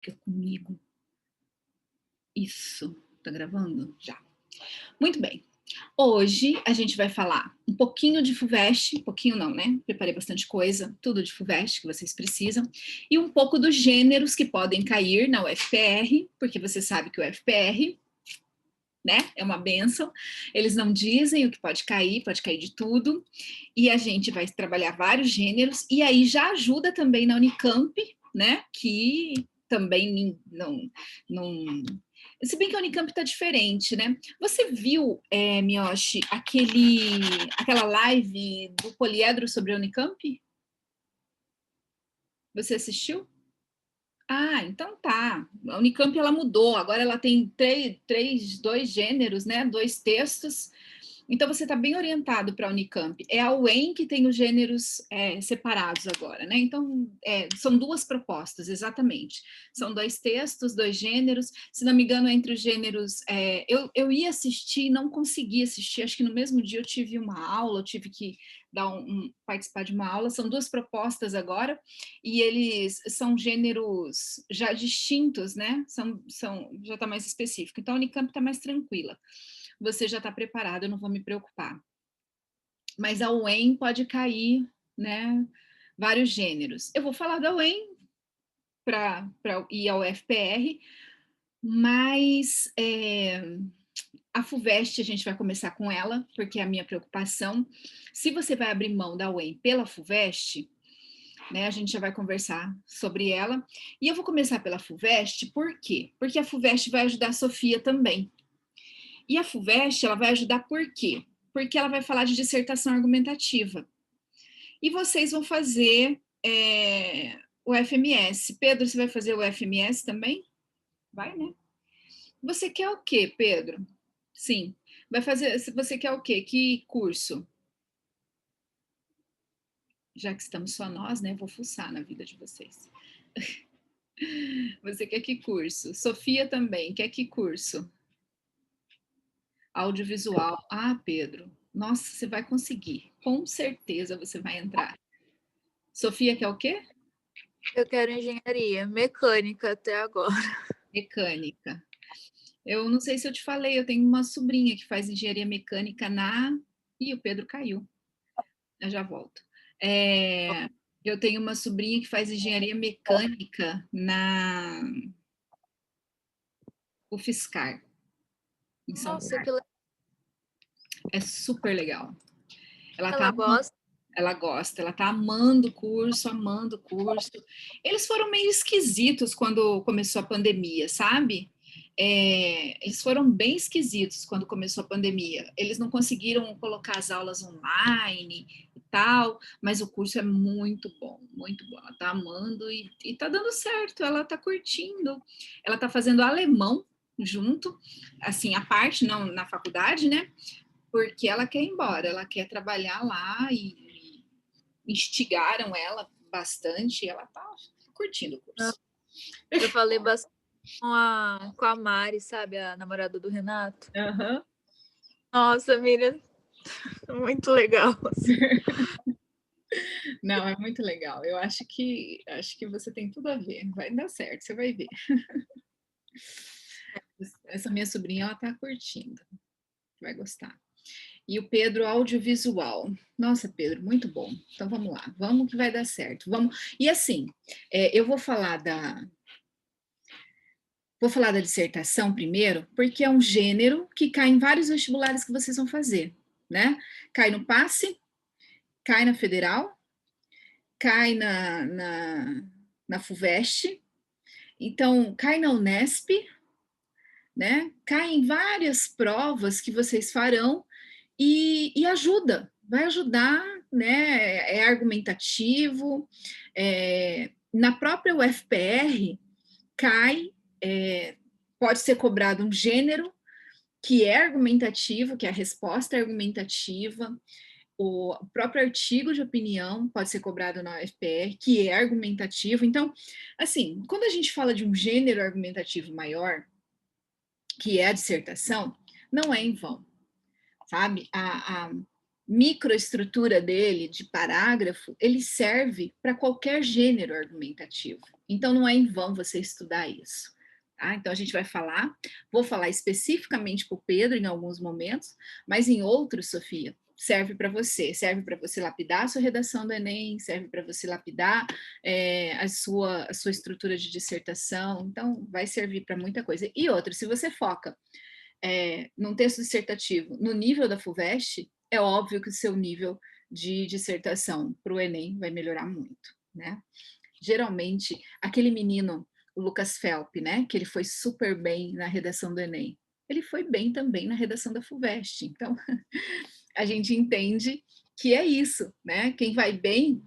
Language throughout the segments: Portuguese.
Fica comigo. Isso. Tá gravando? Já. Muito bem. Hoje a gente vai falar um pouquinho de FUVEST, pouquinho não, né? Preparei bastante coisa, tudo de FUVEST que vocês precisam, e um pouco dos gêneros que podem cair na UFPR, porque você sabe que o UFPR, né, é uma bênção. Eles não dizem o que pode cair de tudo, e a gente vai trabalhar vários gêneros, e aí já ajuda também na Unicamp, né, que também não... Se bem que a Unicamp está diferente, né? Você viu, Miyoshi, aquela live do Poliedro sobre a Unicamp? Você assistiu? Ah, então tá. A Unicamp ela mudou, agora ela tem dois gêneros, né? Dois textos. Então você está bem orientado para a Unicamp. É a UEM que tem os gêneros separados agora, né? Então são duas propostas, exatamente. São dois textos, dois gêneros. Se não me engano, entre os gêneros, eu ia assistir, não consegui assistir. Acho que no mesmo dia eu tive uma aula, eu tive que participar de uma aula. São duas propostas agora e eles são gêneros já distintos, né? Já está mais específico. Então a Unicamp está mais tranquila. Você já está preparado, eu não vou me preocupar. Mas a UEM pode cair, né? Vários gêneros. Eu vou falar da UEM para ir ao FPR, mas a FUVEST a gente vai começar com ela, porque é a minha preocupação. Se você vai abrir mão da UEM pela FUVEST, né, a gente já vai conversar sobre ela. E eu vou começar pela FUVEST, por quê? Porque a FUVEST vai ajudar a Sofia também. E a FUVEST, ela vai ajudar por quê? Porque ela vai falar de dissertação argumentativa. E vocês vão fazer o FMS. Pedro, você vai fazer o FMS também? Vai, né? Você quer o quê, Pedro? Sim. Vai fazer. Você quer o quê? Que curso? Já que estamos só nós, né? Vou fuçar na vida de vocês. Você quer que curso? Sofia também. Quer que curso? Audiovisual. Ah, Pedro. Nossa, você vai conseguir. Com certeza você vai entrar. Sofia quer o quê? Eu quero engenharia mecânica até agora. Mecânica. Eu não sei se eu te falei, eu tenho uma sobrinha que faz engenharia mecânica na... Ih, o Pedro caiu. Eu já volto. Eu tenho uma sobrinha que faz engenharia mecânica na UFSCar, em São Nossa, Paulo. que legal. É super legal. Ela tá Ela gosta. Ela gosta, ela tá amando o curso, amando o curso. Eles foram meio esquisitos quando começou a pandemia, sabe? Eles foram bem esquisitos quando começou a pandemia. Eles não conseguiram colocar as aulas online e tal, mas o curso é muito bom, muito bom. Ela tá amando e tá dando certo, ela tá curtindo. Ela tá fazendo alemão junto, assim, a parte, não na faculdade, né? Porque ela quer ir embora, ela quer trabalhar lá e instigaram ela bastante e ela tá curtindo o curso. Eu falei bastante com a Mari, sabe? A namorada do Renato. Uhum. Nossa, Miriam, muito legal. Não, é muito legal. Eu acho que você tem tudo a ver. Vai dar certo, você vai ver. Essa minha sobrinha, ela tá curtindo. Vai gostar. E o Pedro, audiovisual. Nossa, Pedro, muito bom. Então vamos lá, vamos que vai dar certo. Vamos. E assim, eu vou falar da dissertação primeiro, porque é um gênero que cai em vários vestibulares que vocês vão fazer, né? Cai no PASSE, cai na Federal, cai na FUVEST, então cai na Unesp, né? Cai em várias provas que vocês farão e ajuda, vai ajudar, né? É argumentativo. Na própria UFPR cai, pode ser cobrado um gênero que é argumentativo, que é a resposta argumentativa. O próprio artigo de opinião pode ser cobrado na UFPR, que é argumentativo. Então, assim, quando a gente fala de um gênero argumentativo maior, que é a dissertação, não é em vão, sabe? microestrutura dele, de parágrafo, ele serve para qualquer gênero argumentativo. Então, não é em vão você estudar isso. Tá? Então, a gente vai falar, vou falar especificamente para o Pedro em alguns momentos, mas em outros, Sofia, serve para você lapidar a sua redação do Enem, serve para você lapidar a sua estrutura de dissertação, então vai servir para muita coisa. E outra, se você foca num texto dissertativo no nível da FUVEST, é óbvio que o seu nível de dissertação para o Enem vai melhorar muito, né? Geralmente, aquele menino, o Lucas Felp, né, que ele foi super bem na redação do Enem, ele foi bem também na redação da FUVEST. Então, a gente entende que é isso, né? Quem vai bem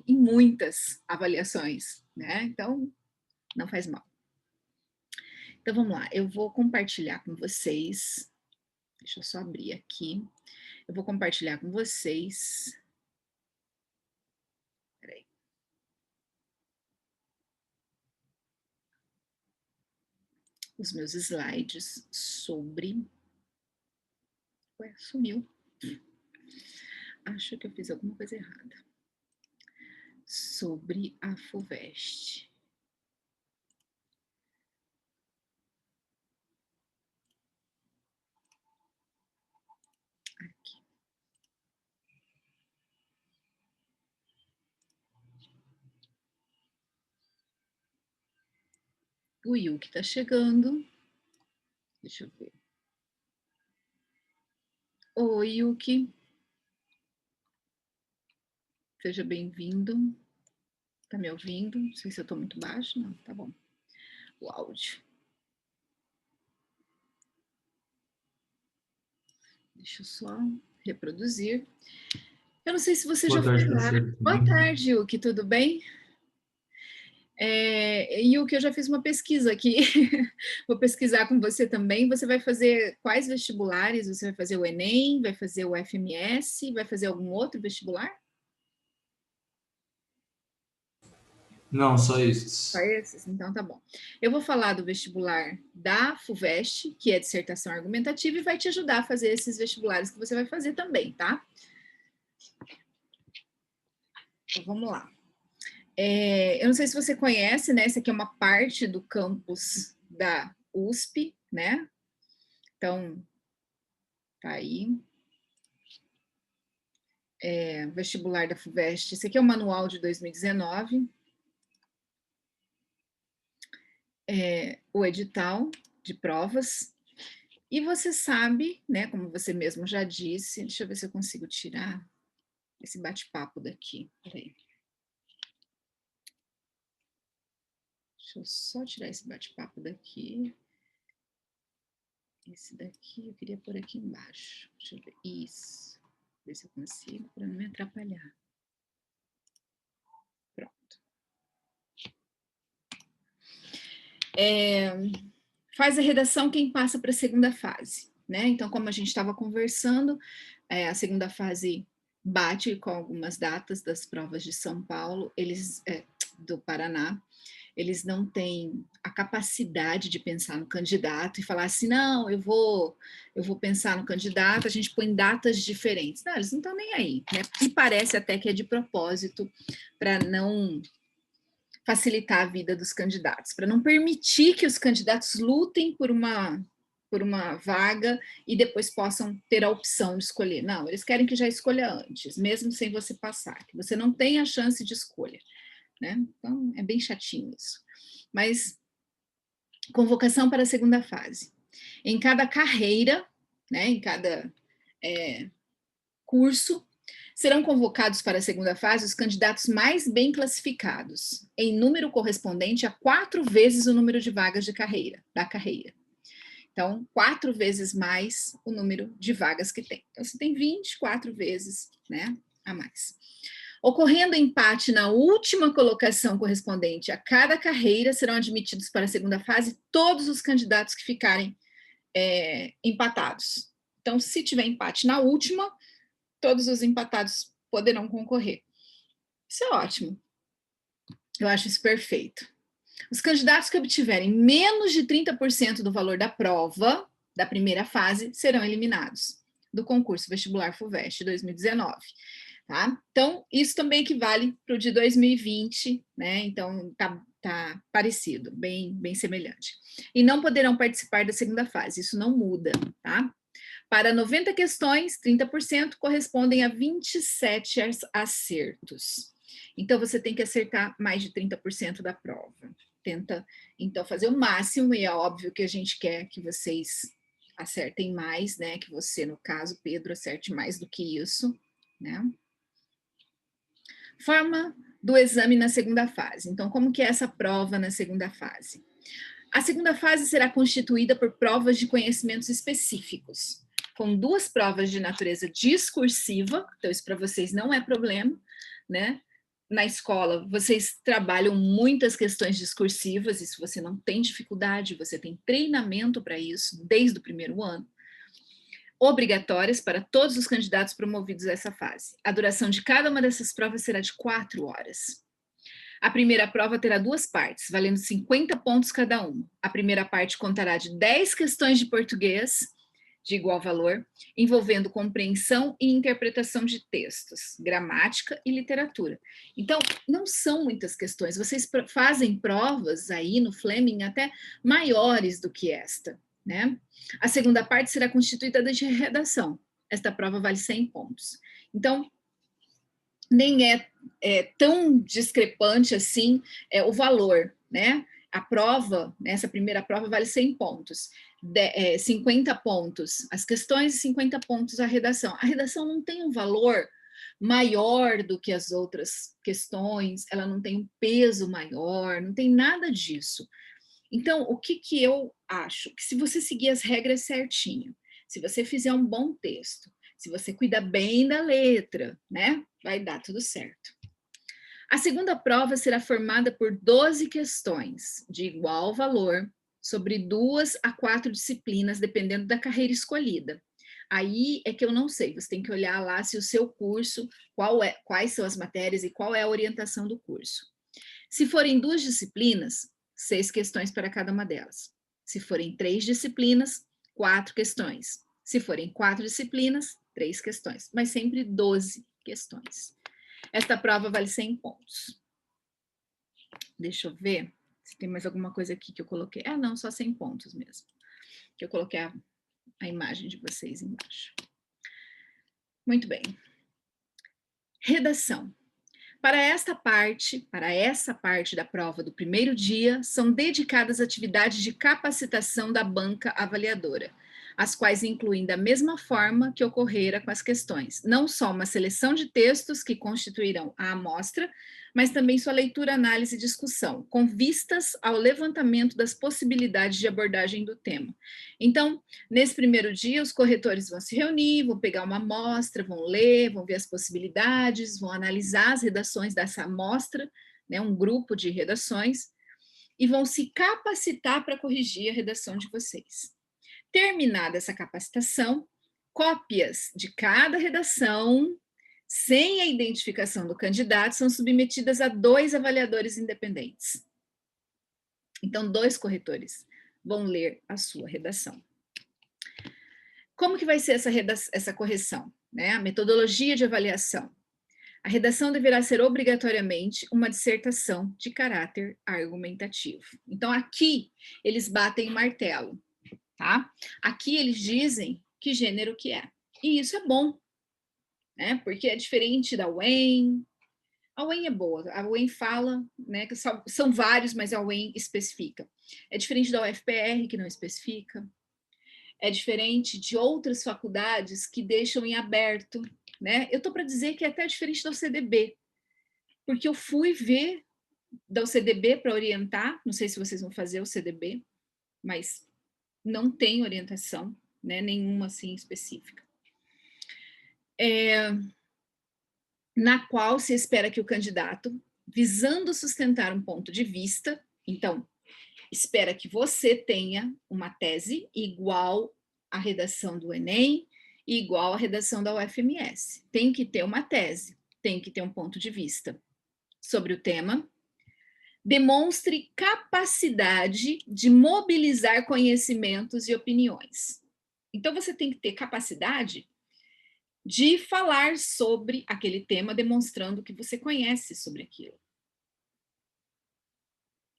em muitas avaliações, né? Então, não faz mal. Então, vamos lá, eu vou compartilhar com vocês, deixa eu só abrir aqui, eu vou compartilhar com vocês, peraí. Os meus slides sobre... Ué, sumiu. Acho que eu fiz alguma coisa errada. Sobre a FUVEST. Aqui. O Yuki está chegando. Deixa eu ver. Oi, Yuki. Seja bem-vindo. Tá me ouvindo? Não sei se eu tô muito baixo. Não, tá bom. O áudio. Deixa eu só reproduzir. Eu não sei se você já foi lá. Boa tarde, Yuki, tudo bem? Yuki, eu já fiz uma pesquisa aqui. Vou pesquisar com você também. Você vai fazer quais vestibulares? Você vai fazer o Enem? Vai fazer o FMS? Vai fazer algum outro vestibular? Não, só esses. Só esses? Então tá bom. Eu vou falar do vestibular da FUVEST, que é dissertação argumentativa, e vai te ajudar a fazer esses vestibulares que você vai fazer também, tá? Então vamos lá. Eu não sei se você conhece, né? Essa aqui é uma parte do campus da USP, né? Então, tá aí. Vestibular da FUVEST. Esse aqui é o manual de 2019. O edital de provas. E você sabe, né? Como você mesmo já disse, deixa eu ver se eu consigo tirar esse bate-papo daqui. Peraí. Deixa eu só tirar esse bate-papo daqui. Esse daqui eu queria pôr aqui embaixo. Deixa eu ver. Isso. Ver se eu consigo, para não me atrapalhar. Pronto. Faz a redação quem passa para a segunda fase, né? Então, como a gente estava conversando, a segunda fase bate com algumas datas das provas de São Paulo, do Paraná. Eles não têm a capacidade de pensar no candidato e falar assim, não, eu vou pensar no candidato, a gente põe datas diferentes. Não, eles não estão nem aí, né? E parece até que é de propósito para não facilitar a vida dos candidatos, para não permitir que os candidatos lutem por uma vaga e depois possam ter a opção de escolher. Não, eles querem que já escolha antes, mesmo sem você passar, que você não tenha a chance de escolha. Né? Então, é bem chatinho isso. Mas, convocação para a segunda fase. Em cada carreira, né, em cada curso, serão convocados para a segunda fase os candidatos mais bem classificados, em número correspondente a 4 vezes o número de vagas da carreira. Então, 4 vezes mais o número de vagas que tem. Então, você tem 24 vezes, né, a mais. Ocorrendo empate na última colocação correspondente a cada carreira, serão admitidos para a segunda fase todos os candidatos que ficarem empatados. Então, se tiver empate na última, todos os empatados poderão concorrer. Isso é ótimo. Eu acho isso perfeito. Os candidatos que obtiverem menos de 30% do valor da prova da primeira fase serão eliminados. do concurso vestibular FUVEST 2019. Tá? Então, isso também equivale para o de 2020, né? Então, tá parecido, bem semelhante. E não poderão participar da segunda fase, isso não muda, tá? Para 90 questões, 30% correspondem a 27 acertos. Então, você tem que acertar mais de 30% da prova. Tenta, então, fazer o máximo, e é óbvio que a gente quer que vocês acertem mais, né? Que você, no caso, Pedro, acerte mais do que isso, né? Forma do exame na segunda fase. Então, como que é essa prova na segunda fase? A segunda fase será constituída por provas de conhecimentos específicos, com 2 provas de natureza discursiva, então isso para vocês não é problema, né? Na escola, vocês trabalham muitas questões discursivas, isso você não tem dificuldade, você tem treinamento para isso desde o primeiro ano. Obrigatórias para todos os candidatos promovidos a essa fase. A duração de cada uma dessas provas será de 4 horas. A primeira prova terá 2 partes, valendo 50 pontos cada uma. A primeira parte contará de 10 questões de português, de igual valor, envolvendo compreensão e interpretação de textos, gramática e literatura. Então, não são muitas questões. Vocês fazem provas aí no Fleming até maiores do que esta, né? A segunda parte será constituída de redação. Esta prova vale 100 pontos. Então, nem é tão discrepante assim o valor, né? A prova, essa primeira prova vale 100 pontos, 50 pontos as questões e 50 pontos a redação. A redação não tem um valor maior do que as outras questões, ela não tem um peso maior, não tem nada disso. Então, o que eu acho? Que se você seguir as regras certinho, se você fizer um bom texto, se você cuidar bem da letra, né? Vai dar tudo certo. A segunda prova será formada por 12 questões de igual valor, sobre 2 a 4 disciplinas, dependendo da carreira escolhida. Aí é que eu não sei, você tem que olhar lá se o seu curso, quais são as matérias e qual é a orientação do curso. Se forem 2 disciplinas, 6 questões para cada uma delas. Se forem 3 disciplinas, 4 questões. Se forem 4 disciplinas, 3 questões, mas sempre 12 questões. Esta prova vale 100 pontos. Deixa eu ver se tem mais alguma coisa aqui que eu coloquei. Ah, não, só 100 pontos mesmo. Que eu coloquei a imagem de vocês embaixo. Muito bem. Redação. Para essa parte da prova do primeiro dia, são dedicadas atividades de capacitação da banca avaliadora, as quais incluem da mesma forma que ocorrera com as questões, não só uma seleção de textos que constituirão a amostra, mas também sua leitura, análise e discussão, com vistas ao levantamento das possibilidades de abordagem do tema. Então, nesse primeiro dia, os corretores vão se reunir, vão pegar uma amostra, vão ler, vão ver as possibilidades, vão analisar as redações dessa amostra, né, um grupo de redações, e vão se capacitar para corrigir a redação de vocês. Terminada essa capacitação, cópias de cada redação, sem a identificação do candidato, são submetidas a 2 avaliadores independentes. Então, 2 corretores vão ler a sua redação. Como que vai ser essa correção, né? A metodologia de avaliação. A redação deverá ser obrigatoriamente uma dissertação de caráter argumentativo. Então, aqui eles batem martelo, tá? Aqui eles dizem que gênero que é. E isso é bom, né? Porque é diferente da UEM. A UEM é boa, a UEM fala, né? Que são vários, mas a UEM especifica. É diferente da UFPR, que não especifica. É diferente de outras faculdades que deixam em aberto, né? Eu estou para dizer que é até diferente da UCDB, porque eu fui ver da UCDB para orientar, não sei se vocês vão fazer o CDB, mas não tem orientação, né? Nenhuma assim específica. Na qual se espera que o candidato, visando sustentar um ponto de vista, então, espera que você tenha uma tese igual à redação do Enem e igual à redação da UFMS. Tem que ter uma tese, tem que ter um ponto de vista sobre o tema. Demonstre capacidade de mobilizar conhecimentos e opiniões. Então, você tem que ter capacidade de falar sobre aquele tema, demonstrando que você conhece sobre aquilo.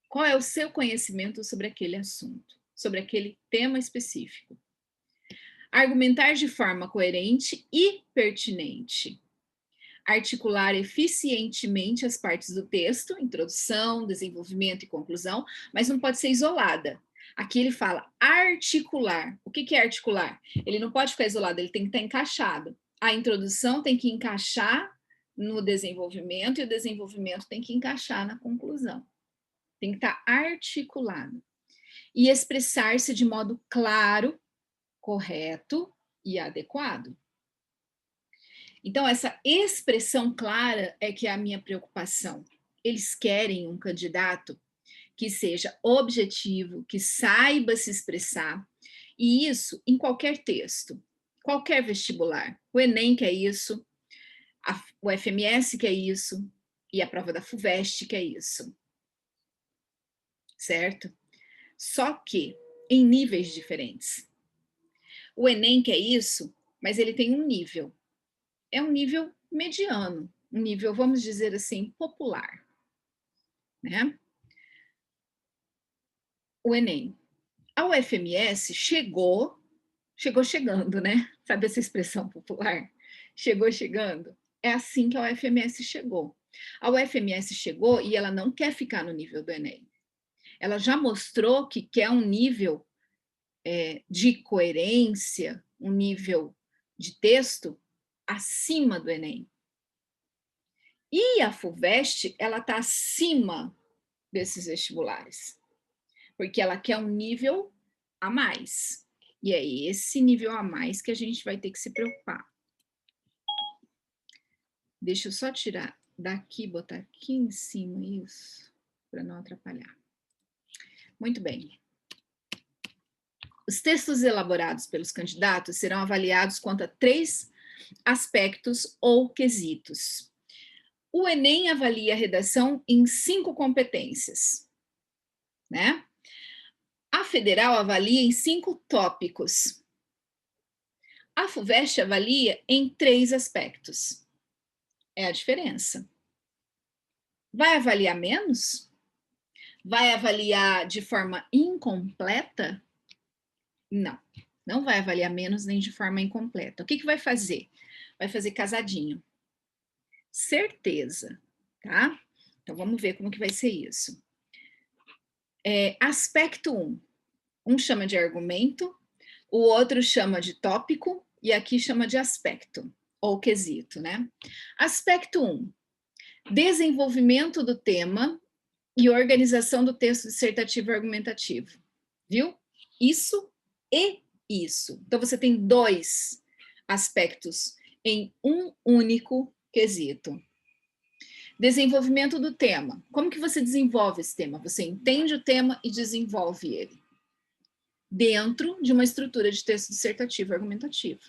Qual é o seu conhecimento sobre aquele assunto, sobre aquele tema específico? Argumentar de forma coerente e pertinente. Articular eficientemente as partes do texto, introdução, desenvolvimento e conclusão, mas não pode ser isolada. Aqui ele fala articular. O que é articular? Ele não pode ficar isolado, ele tem que estar encaixado. A introdução tem que encaixar no desenvolvimento e o desenvolvimento tem que encaixar na conclusão. Tem que estar articulado. E expressar-se de modo claro, correto e adequado. Então, essa expressão clara é que é a minha preocupação. Eles querem um candidato que seja objetivo, que saiba se expressar, e isso em qualquer texto, qualquer vestibular. O Enem quer isso, o FMS quer isso, e a prova da FUVEST quer isso. Certo? Só que em níveis diferentes. O Enem quer isso, mas ele tem um nível. É um nível mediano, um nível, vamos dizer assim, popular, né? O Enem. A UFMS chegou chegando, né? Sabe essa expressão popular? Chegou chegando. É assim que a UFMS chegou. A UFMS chegou e ela não quer ficar no nível do Enem. Ela já mostrou que quer um nível de coerência, um nível de texto acima do Enem. E a FUVEST, ela está acima desses vestibulares, porque ela quer um nível a mais. E é esse nível a mais que a gente vai ter que se preocupar. Deixa eu só tirar daqui, botar aqui em cima isso, para não atrapalhar. Muito bem. Os textos elaborados pelos candidatos serão avaliados quanto a 3 aspectos ou quesitos. O Enem avalia a redação em 5 competências, né? A Federal avalia em 5 tópicos. A FUVEST avalia em 3 aspectos. É a diferença. Vai avaliar menos? Vai avaliar de forma incompleta? Não, não vai avaliar menos nem de forma incompleta. O que vai fazer? Vai fazer casadinho. Certeza, tá? Então, vamos ver como que vai ser isso. Aspecto 1. Um chama de argumento, o outro chama de tópico, e aqui chama de aspecto, ou quesito, né? Aspecto 1. Desenvolvimento do tema e organização do texto dissertativo e argumentativo. Viu? Isso e isso. Então, você tem 2 aspectos em um único quesito. Desenvolvimento do tema. Como que você desenvolve esse tema? Você entende o tema e desenvolve ele dentro de uma estrutura de texto dissertativo e argumentativo.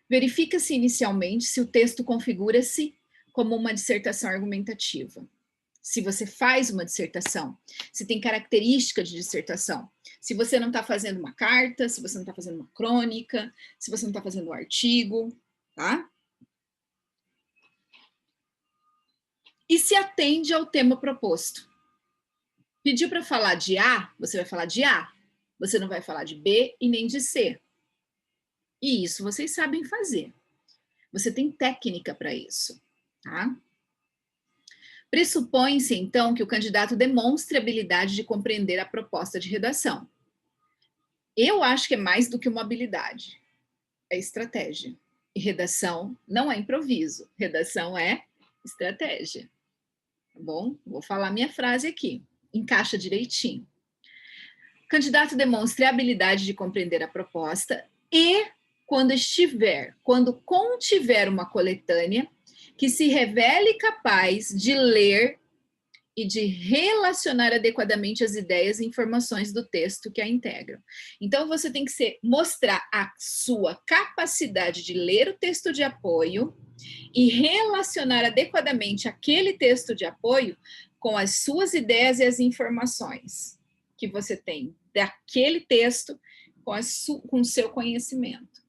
Verifica-se inicialmente se o texto configura-se como uma dissertação argumentativa. Se você faz uma dissertação, se tem característica de dissertação, se você não está fazendo uma carta, se você não está fazendo uma crônica, se você não está fazendo um artigo, tá? E se atende ao tema proposto. Pediu para falar de A, você vai falar de A. Você não vai falar de B e nem de C. E isso vocês sabem fazer. Você tem técnica para isso, tá? Pressupõe-se, então, que o candidato demonstre habilidade de compreender a proposta de redação. Eu acho que é mais do que uma habilidade. É estratégia. E redação não é improviso. Redação é estratégia. Tá bom? Vou falar minha frase aqui. Encaixa direitinho. O candidato demonstre a habilidade de compreender a proposta e, quando contiver uma coletânea, que se revele capaz de ler e de relacionar adequadamente as ideias e informações do texto que a integram. Então, você tem que mostrar a sua capacidade de ler o texto de apoio e relacionar adequadamente aquele texto de apoio com as suas ideias e as informações que você tem daquele texto com o seu conhecimento.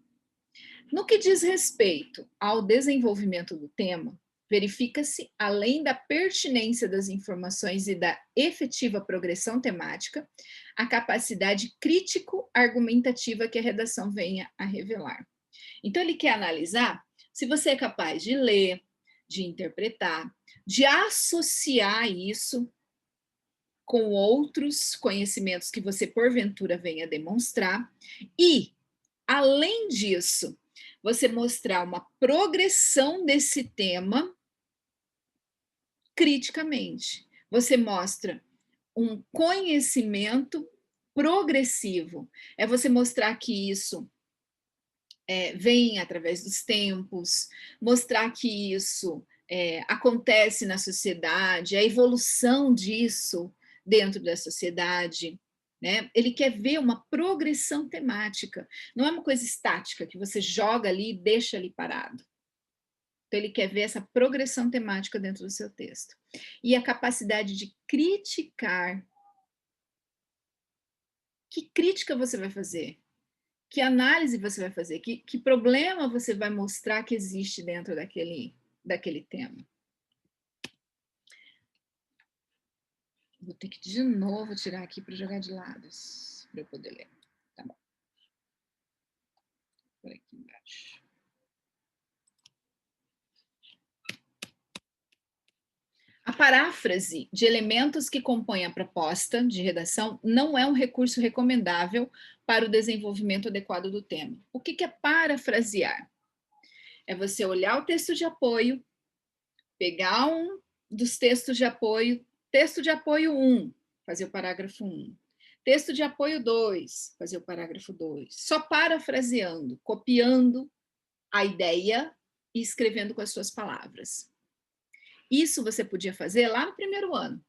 No que diz respeito ao desenvolvimento do tema, verifica-se, além da pertinência das informações e da efetiva progressão temática, a capacidade crítico-argumentativa que a redação venha a revelar. Então, ele quer analisar se você é capaz de ler, de interpretar, de associar isso com outros conhecimentos que você, porventura, venha demonstrar e, além disso, você mostrar uma progressão desse tema criticamente. Você mostra um conhecimento progressivo. É você mostrar que isso vem através dos tempos, mostrar que isso acontece na sociedade, a evolução disso dentro da sociedade. Né? Ele quer ver uma progressão temática, não é uma coisa estática que você joga ali e deixa ali parado. Então, ele quer ver essa progressão temática dentro do seu texto. E a capacidade de criticar. Que crítica você vai fazer? Que análise você vai fazer? Que problema você vai mostrar que existe dentro daquele tema? Vou ter que de novo tirar aqui para jogar de lados, para eu poder ler. Tá bom. Por aqui embaixo. A paráfrase de elementos que compõem a proposta de redação não é um recurso recomendável para o desenvolvimento adequado do tema. O que é parafrasear? É você olhar o texto de apoio, pegar um dos textos de apoio, texto de apoio 1, fazer o parágrafo 1. Texto de apoio 2, fazer o parágrafo 2. Só parafraseando, copiando a ideia e escrevendo com as suas palavras. Isso você podia fazer lá no primeiro ano.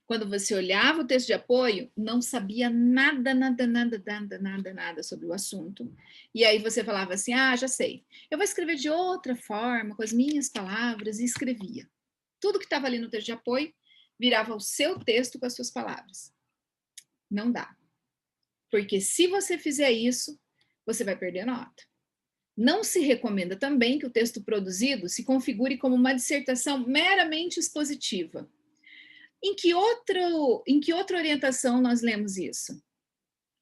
Quando você olhava o texto de apoio, não sabia nada sobre o assunto. E aí você falava assim, já sei. Eu vou escrever de outra forma, com as minhas palavras, e escrevia. Tudo que estava ali no texto de apoio virava o seu texto com as suas palavras. Não dá. Porque se você fizer isso, você vai perder nota. Não se recomenda também que o texto produzido se configure como uma dissertação meramente expositiva. Em que outra orientação nós lemos isso?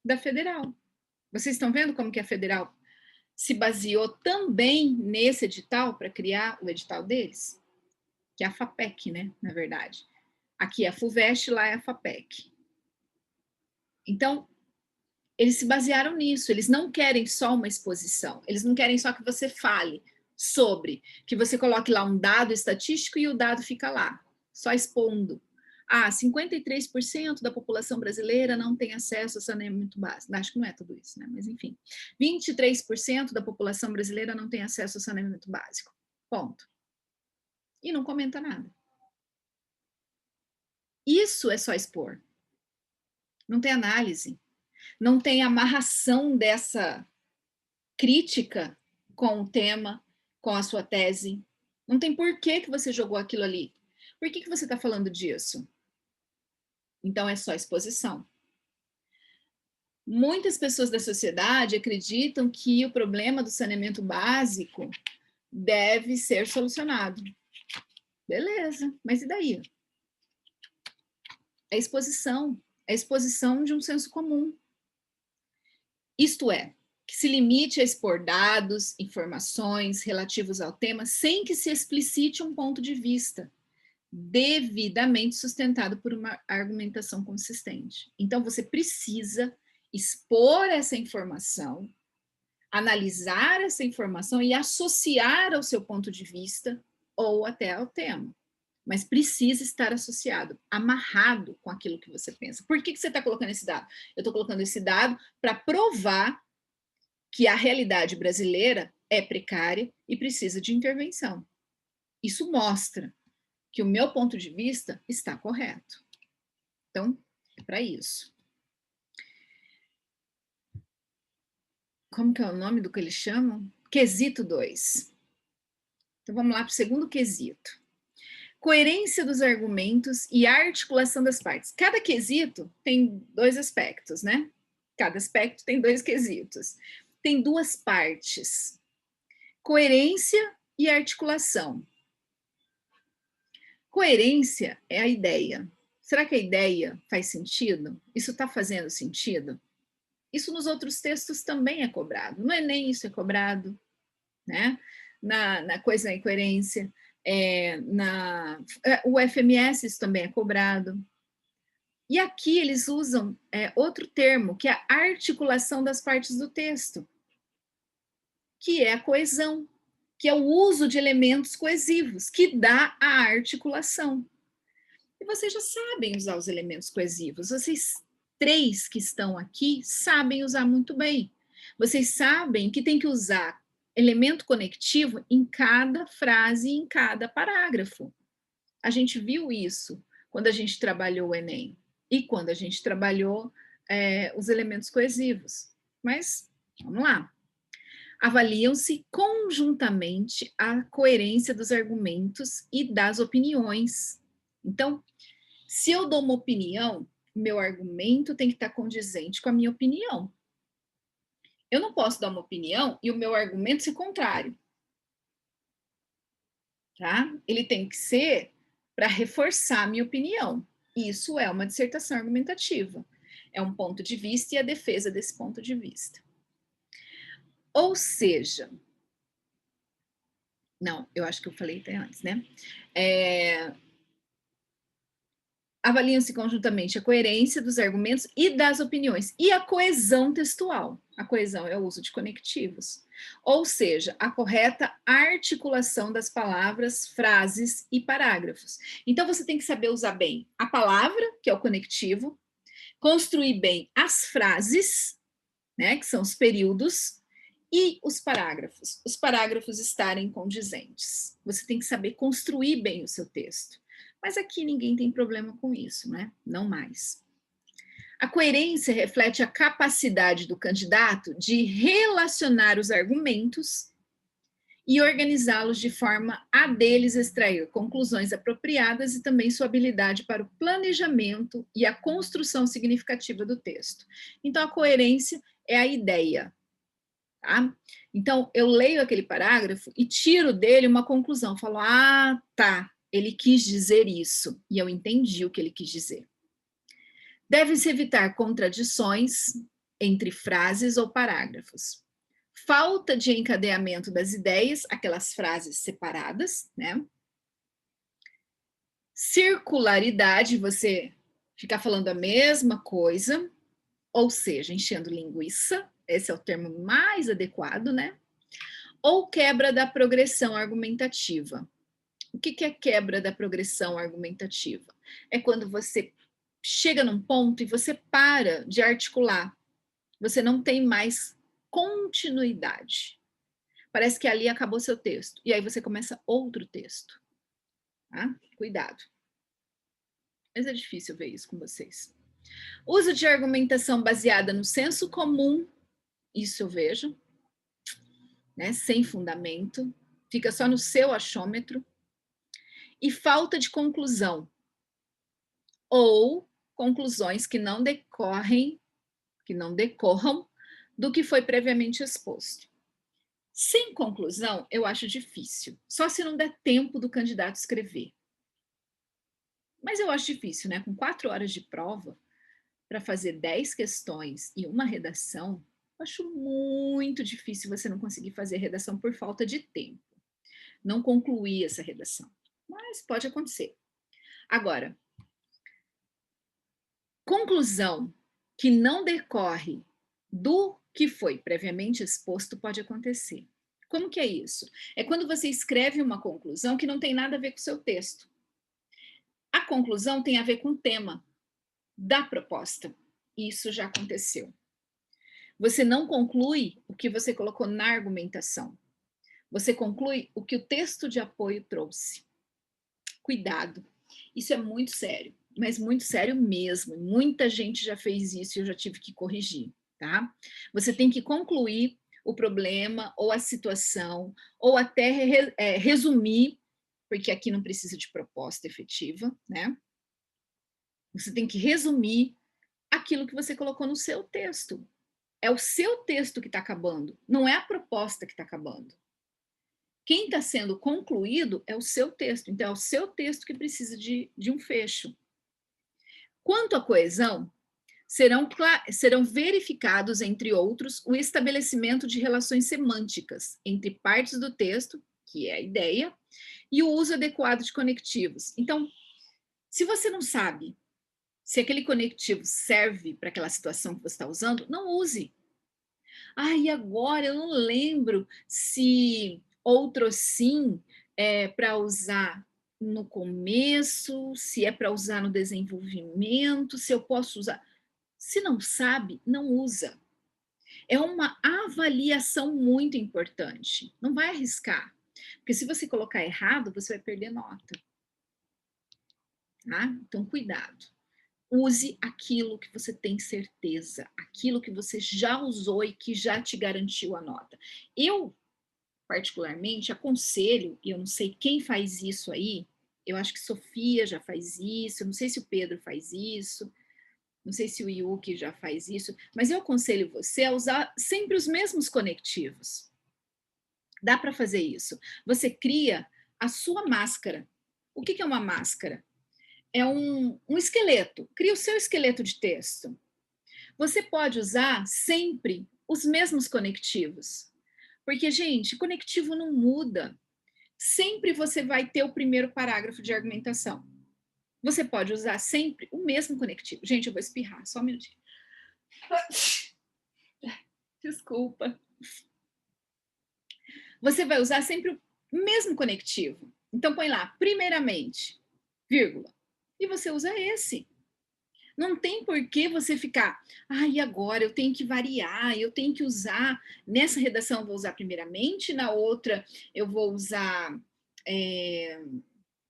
Da Federal. Vocês estão vendo como que a Federal se baseou também nesse edital para criar o edital deles? Que é a FAPEC, né, na verdade. Aqui é a FUVEST, lá é a FAPEC. Então, eles se basearam nisso, eles não querem só uma exposição, eles não querem só que você fale sobre, que você coloque lá um dado estatístico e o dado fica lá, só expondo. 53% da população brasileira não tem acesso a saneamento básico. Acho que não é tudo isso, né? Mas enfim. 23% da população brasileira não tem acesso a saneamento básico. Ponto. E não comenta nada. Isso é só expor. Não tem análise. Não tem amarração dessa crítica com o tema, com a sua tese. Não tem porquê que você jogou aquilo ali. Por que você está falando disso? Então, é só exposição. Muitas pessoas da sociedade acreditam que o problema do saneamento básico deve ser solucionado. Beleza, mas e daí? É exposição de um senso comum. Isto é, que se limite a expor dados, informações relativos ao tema sem que se explicite um ponto de vista devidamente sustentado por uma argumentação consistente. Então, você precisa expor essa informação, analisar essa informação e associar ao seu ponto de vista ou até ao tema. Mas precisa estar associado, amarrado com aquilo que você pensa. Por que você está colocando esse dado? Eu estou colocando esse dado para provar que a realidade brasileira é precária e precisa de intervenção. Isso mostra que o meu ponto de vista está correto. Então, é para isso. Como que é o nome do que eles chamam? Quesito 2. Então, vamos lá para o segundo quesito. Coerência dos argumentos e articulação das partes. Cada quesito tem 2 aspectos, né? Cada aspecto tem 2 quesitos. tem duas partes: coerência e articulação. Coerência é a ideia. Será que a ideia faz sentido? Isso está fazendo sentido? Isso nos outros textos também é cobrado. No Enem isso é cobrado, né? Na coisa da incoerência, o FMS isso também é cobrado. E aqui eles usam outro termo, que é a articulação das partes do texto, que é a coesão, que é o uso de elementos coesivos, que dá a articulação. E vocês já sabem usar os elementos coesivos. Vocês três que estão aqui sabem usar muito bem. Vocês sabem que tem que usar elemento conectivo em cada frase, em cada parágrafo. A gente viu isso quando a gente trabalhou o Enem e quando a gente trabalhou os elementos coesivos. Mas, vamos lá. Avaliam-se conjuntamente a coerência dos argumentos e das opiniões. Então, se eu dou uma opinião, meu argumento tem que estar condizente com a minha opinião. Eu não posso dar uma opinião e o meu argumento ser contrário. Tá? Ele tem que ser para reforçar a minha opinião. Isso é uma dissertação argumentativa. É um ponto de vista e a defesa desse ponto de vista. Ou seja, não, eu acho que eu falei até antes, né? Avaliam-se conjuntamente a coerência dos argumentos e das opiniões e a coesão textual. A coesão é o uso de conectivos. Ou seja, a correta articulação das palavras, frases e parágrafos. Então, você tem que saber usar bem a palavra, que é o conectivo, construir bem as frases, né, que são os períodos, e os parágrafos estarem condizentes. Você tem que saber construir bem o seu texto. Mas aqui ninguém tem problema com isso, né? Não mais. A coerência reflete a capacidade do candidato de relacionar os argumentos e organizá-los de forma a deles extrair conclusões apropriadas e também sua habilidade para o planejamento e a construção significativa do texto. Então, a coerência é a ideia. Tá? Então, eu leio aquele parágrafo e tiro dele uma conclusão. Falo, tá, ele quis dizer isso, e eu entendi o que ele quis dizer. Deve-se evitar contradições entre frases ou parágrafos. Falta de encadeamento das ideias, aquelas frases separadas, né? Circularidade, você ficar falando a mesma coisa, ou seja, enchendo linguiça, esse é o termo mais adequado, né? Ou quebra da progressão argumentativa. O que é quebra da progressão argumentativa? É quando você chega num ponto e você para de articular. Você não tem mais continuidade. Parece que ali acabou seu texto. E aí você começa outro texto. Tá? Cuidado. Mas é difícil ver isso com vocês. Uso de argumentação baseada no senso comum. Isso eu vejo. Né? Sem fundamento. Fica só no seu achômetro. E falta de conclusão, ou conclusões que não decorram do que foi previamente exposto. Sem conclusão, eu acho difícil, só se não der tempo do candidato escrever. Mas eu acho difícil, né? Com 4 horas de prova, para fazer 10 questões e uma redação, eu acho muito difícil você não conseguir fazer redação por falta de tempo. Não concluir essa redação. Mas pode acontecer. Agora, conclusão que não decorre do que foi previamente exposto pode acontecer. Como que é isso? É quando você escreve uma conclusão que não tem nada a ver com o seu texto. A conclusão tem a ver com o tema da proposta. Isso já aconteceu. Você não conclui o que você colocou na argumentação. Você conclui o que o texto de apoio trouxe. Cuidado. Isso é muito sério, mas muito sério mesmo. Muita gente já fez isso e eu já tive que corrigir, tá? Você tem que concluir o problema ou a situação, ou até resumir, porque aqui não precisa de proposta efetiva, né? Você tem que resumir aquilo que você colocou no seu texto. É o seu texto que está acabando, não é a proposta que está acabando. Quem está sendo concluído é o seu texto, então é o seu texto que precisa de um fecho. Quanto à coesão, serão verificados, entre outros, o estabelecimento de relações semânticas entre partes do texto, que é a ideia, e o uso adequado de conectivos. Então, se você não sabe se aquele conectivo serve para aquela situação que você está usando, não use. Ah, e agora eu não lembro se outro sim é para usar no começo, se é para usar no desenvolvimento, se eu posso usar. Se não sabe, não usa. É uma avaliação muito importante. Não vai arriscar. Porque se você colocar errado, você vai perder nota. Tá? Então, cuidado. Use aquilo que você tem certeza, aquilo que você já usou e que já te garantiu a nota. Eu, particularmente, aconselho, e eu não sei quem faz isso aí, eu acho que Sofia já faz isso, eu não sei se o Pedro faz isso, não sei se o Yuki já faz isso, mas eu aconselho você a usar sempre os mesmos conectivos. Dá para fazer isso. Você cria a sua máscara. O que é uma máscara? É um esqueleto. Cria o seu esqueleto de texto. Você pode usar sempre os mesmos conectivos. Porque, gente, conectivo não muda. Sempre você vai ter o primeiro parágrafo de argumentação. Você pode usar sempre o mesmo conectivo. Gente, eu vou espirrar, só um minutinho. Desculpa. Você vai usar sempre o mesmo conectivo. Então, põe lá, primeiramente, vírgula. E você usa esse. Não tem por que você ficar, e agora eu tenho que variar, eu tenho que usar, nessa redação eu vou usar primeiramente, na outra eu vou usar,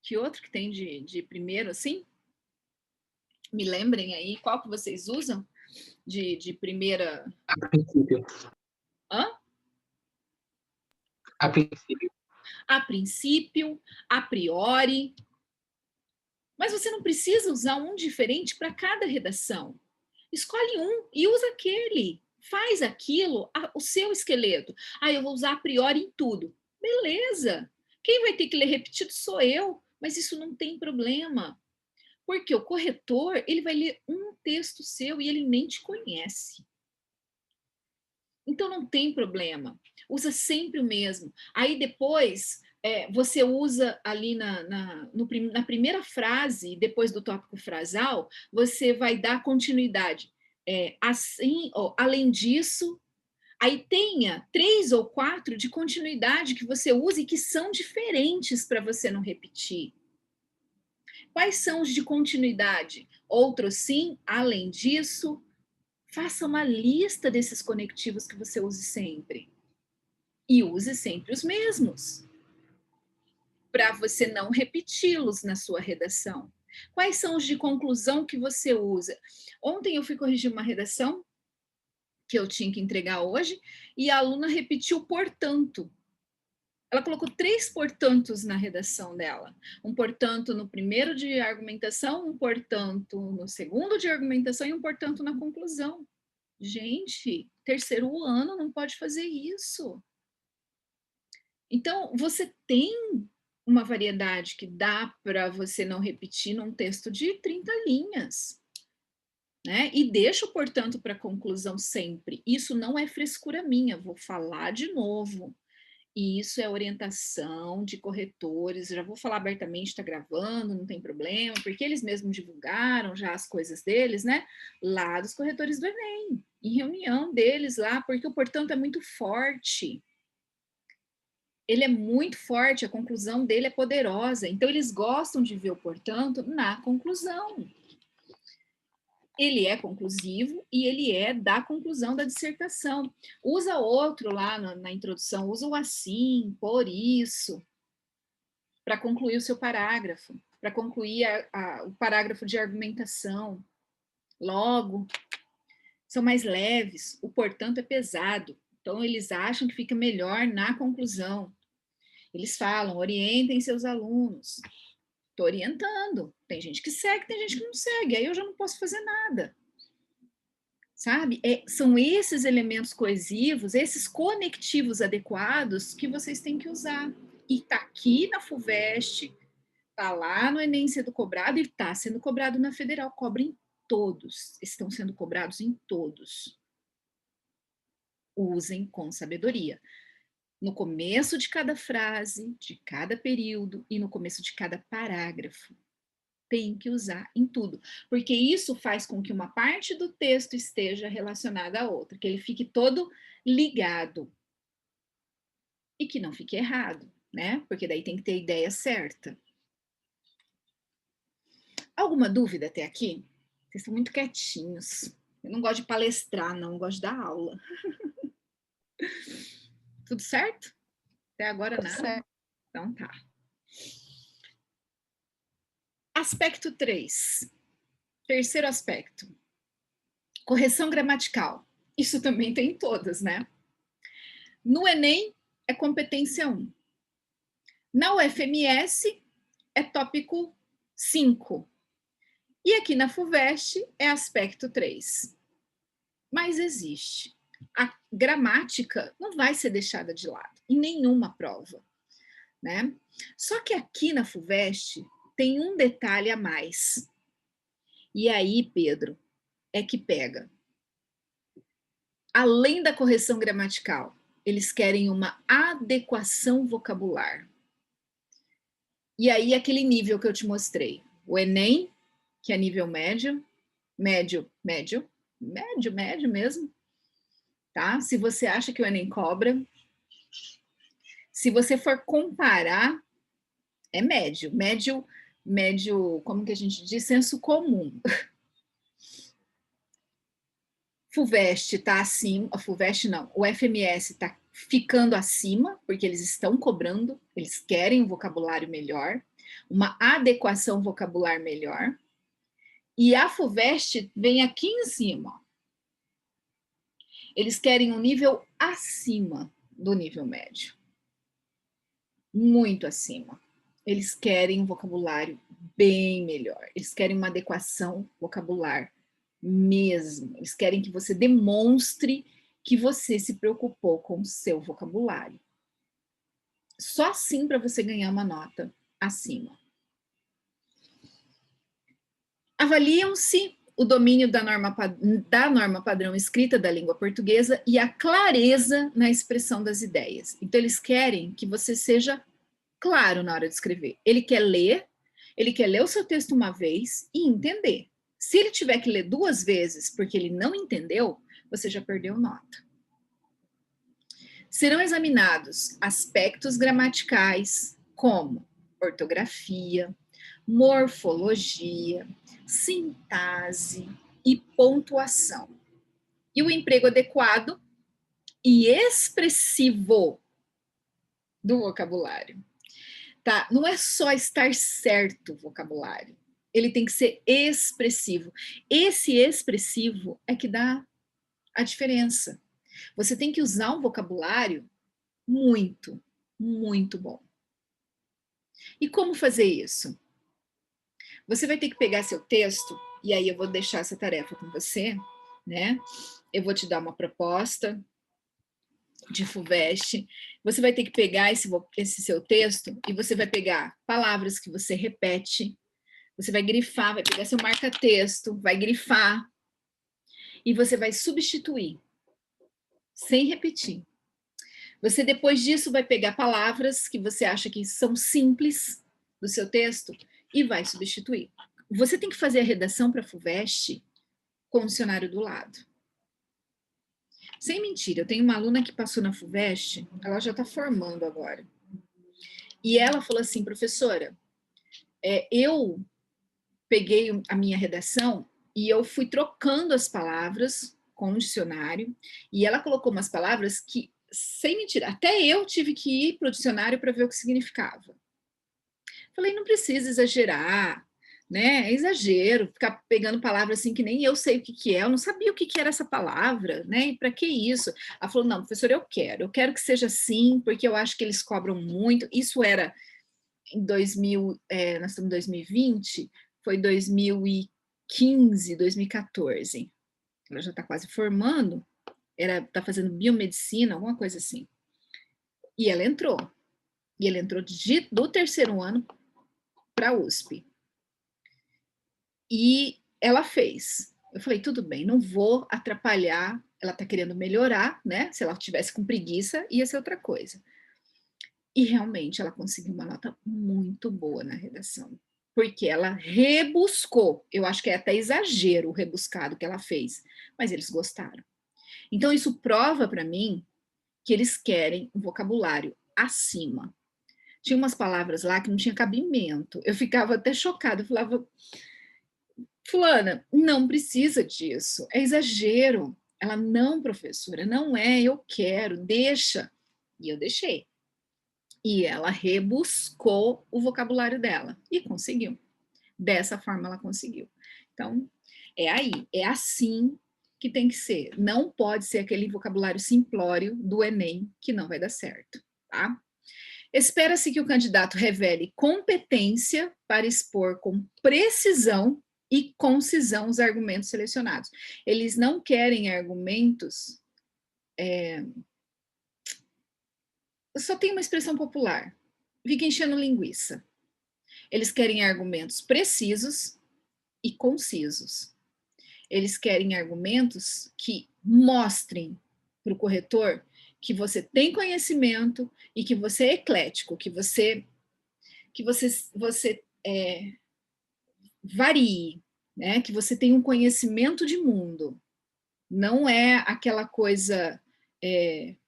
que outro que tem de primeiro, assim? Me lembrem aí, qual que vocês usam de primeira? A princípio. Hã? A princípio. A princípio, a priori. Mas você não precisa usar um diferente para cada redação. Escolhe um e usa aquele. Faz aquilo, o seu esqueleto. Eu vou usar a priori em tudo. Beleza. Quem vai ter que ler repetido sou eu, mas isso não tem problema. Porque o corretor, ele vai ler um texto seu e ele nem te conhece. Então não tem problema. Usa sempre o mesmo. Aí depois você usa ali na primeira frase, depois do tópico frasal, você vai dar continuidade. Assim, além disso, aí tenha 3 ou 4 de continuidade que você use que são diferentes para você não repetir. Quais são os de continuidade? Outros sim, além disso, faça uma lista desses conectivos que você use sempre. E use sempre os mesmos, para você não repeti-los na sua redação. Quais são os de conclusão que você usa? Ontem eu fui corrigir uma redação que eu tinha que entregar hoje e a aluna repetiu portanto. Ela colocou 3 portantos na redação dela. Um portanto no primeiro de argumentação, um portanto no segundo de argumentação e um portanto na conclusão. Gente, terceiro ano não pode fazer isso. Então, você tem uma variedade que dá para você não repetir num texto de 30 linhas. Né? E deixo, portanto, para conclusão sempre. Isso não é frescura minha, vou falar de novo. E isso é orientação de corretores, já vou falar abertamente, está gravando, não tem problema, porque eles mesmos divulgaram já as coisas deles, né? Lá dos corretores do Enem, em reunião deles lá, porque o portanto é muito forte. Ele é muito forte, a conclusão dele é poderosa, então eles gostam de ver o portanto na conclusão. Ele é conclusivo e ele é da conclusão da dissertação. Usa outro lá na introdução, usa o assim, por isso, para concluir o seu parágrafo, para concluir o parágrafo de argumentação. Logo, são mais leves, o portanto é pesado, então eles acham que fica melhor na conclusão. Eles falam, orientem seus alunos. Estou orientando. Tem gente que segue, tem gente que não segue, aí eu já não posso fazer nada. sabe? São esses elementos coesivos, esses conectivos adequados que vocês têm que usar. E está aqui na FUVEST, está lá no Enem sendo cobrado e está sendo cobrado na Federal. Cobrem todos, estão sendo cobrados em todos. Usem com sabedoria. No começo de cada frase, de cada período e no começo de cada parágrafo. Tem que usar em tudo, porque isso faz com que uma parte do texto esteja relacionada à outra, que ele fique todo ligado e que não fique errado, né? Porque daí tem que ter a ideia certa. Alguma dúvida até aqui? Vocês estão muito quietinhos. Eu não gosto de palestrar, não, eu gosto de dar aula. Tudo certo? Até agora nada? Certo. Então tá. Aspecto 3. Terceiro aspecto. Correção gramatical. Isso também tem em todas, né? No Enem é competência 1. Na UFMS é tópico 5. E aqui na FUVEST é aspecto 3. Mas existe. A gramática não vai ser deixada de lado em nenhuma prova, né? Só que aqui na FUVEST tem um detalhe a mais. E aí, Pedro, é que pega. Além da correção gramatical, eles querem uma adequação vocabular. E aí, aquele nível que eu te mostrei. O Enem, que é nível médio mesmo, tá? Se você acha que o Enem cobra, se você for comparar, é médio, como que a gente diz? Senso comum. FUVEST está acima, a FUVEST não, o FMS está ficando acima, porque eles estão cobrando, eles querem um vocabulário melhor, uma adequação vocabular melhor, e a FUVEST vem aqui em cima. Eles querem um nível acima do nível médio. Muito acima. Eles querem um vocabulário bem melhor. Eles querem uma adequação vocabular mesmo. Eles querem que você demonstre que você se preocupou com o seu vocabulário. Só assim para você ganhar uma nota acima. Avaliam-se o domínio da norma padrão escrita da língua portuguesa e a clareza na expressão das ideias. Então, eles querem que você seja claro na hora de escrever. Ele quer ler o seu texto uma vez e entender. Se ele tiver que ler 2 vezes porque ele não entendeu, você já perdeu nota. Serão examinados aspectos gramaticais como ortografia, morfologia, sintase e pontuação. E o emprego adequado e expressivo do vocabulário. Tá? Não é só estar certo o vocabulário. Ele tem que ser expressivo. Esse expressivo é que dá a diferença. Você tem que usar um vocabulário muito, muito bom. E como fazer isso? Você vai ter que pegar seu texto, e aí eu vou deixar essa tarefa com você, né? Eu vou te dar uma proposta de FUVEST. Você vai ter que pegar esse seu texto e você vai pegar palavras que você repete, você vai grifar, vai pegar seu marca-texto, vai grifar, e você vai substituir, sem repetir. Você, depois disso, vai pegar palavras que você acha que são simples do seu texto e vai substituir. Você tem que fazer a redação para a FUVEST com o dicionário do lado. Sem mentira, eu tenho uma aluna que passou na FUVEST, ela já está formando agora. E ela falou assim, professora, eu peguei a minha redação e eu fui trocando as palavras com o dicionário, e ela colocou umas palavras que, sem mentira, até eu tive que ir para o dicionário para ver o que significava. Falei, não precisa exagerar, né? É exagero, ficar pegando palavras assim que nem eu sei o que é, eu não sabia o que era essa palavra, né? E para que isso? Ela falou, não, professor, eu quero que seja assim, porque eu acho que eles cobram muito. Isso era em 2000, nós estamos em 2020, foi 2015, 2014. ela já está quase formando, está fazendo biomedicina, alguma coisa assim. E ela entrou. E ela entrou do terceiro ano para a USP. E ela fez. Eu falei, tudo bem, não vou atrapalhar. Ela está querendo melhorar, né? Se ela tivesse com preguiça, ia ser outra coisa. E realmente ela conseguiu uma nota muito boa na redação. Porque ela rebuscou. Eu acho que é até exagero o rebuscado que ela fez. Mas eles gostaram. Então, isso prova para mim que eles querem um vocabulário acima. Tinha umas palavras lá que não tinha cabimento. Eu ficava até chocada. Eu falava, fulana, não precisa disso. É exagero. Ela, não, professora, não é, eu quero, deixa. E eu deixei. E ela rebuscou o vocabulário dela. E conseguiu. Dessa forma ela conseguiu. Então, é aí, é assim que tem que ser. Não pode ser aquele vocabulário simplório do Enem que não vai dar certo, tá? Espera-se que o candidato revele competência para expor com precisão e concisão os argumentos selecionados. Eles não querem argumentos. Só tem uma expressão popular. Fica enchendo linguiça. Eles querem argumentos precisos e concisos. Eles querem argumentos que mostrem para o corretor que você tem conhecimento e que você é eclético, que você varie, né? Que você tem um conhecimento de mundo. Não é aquela coisa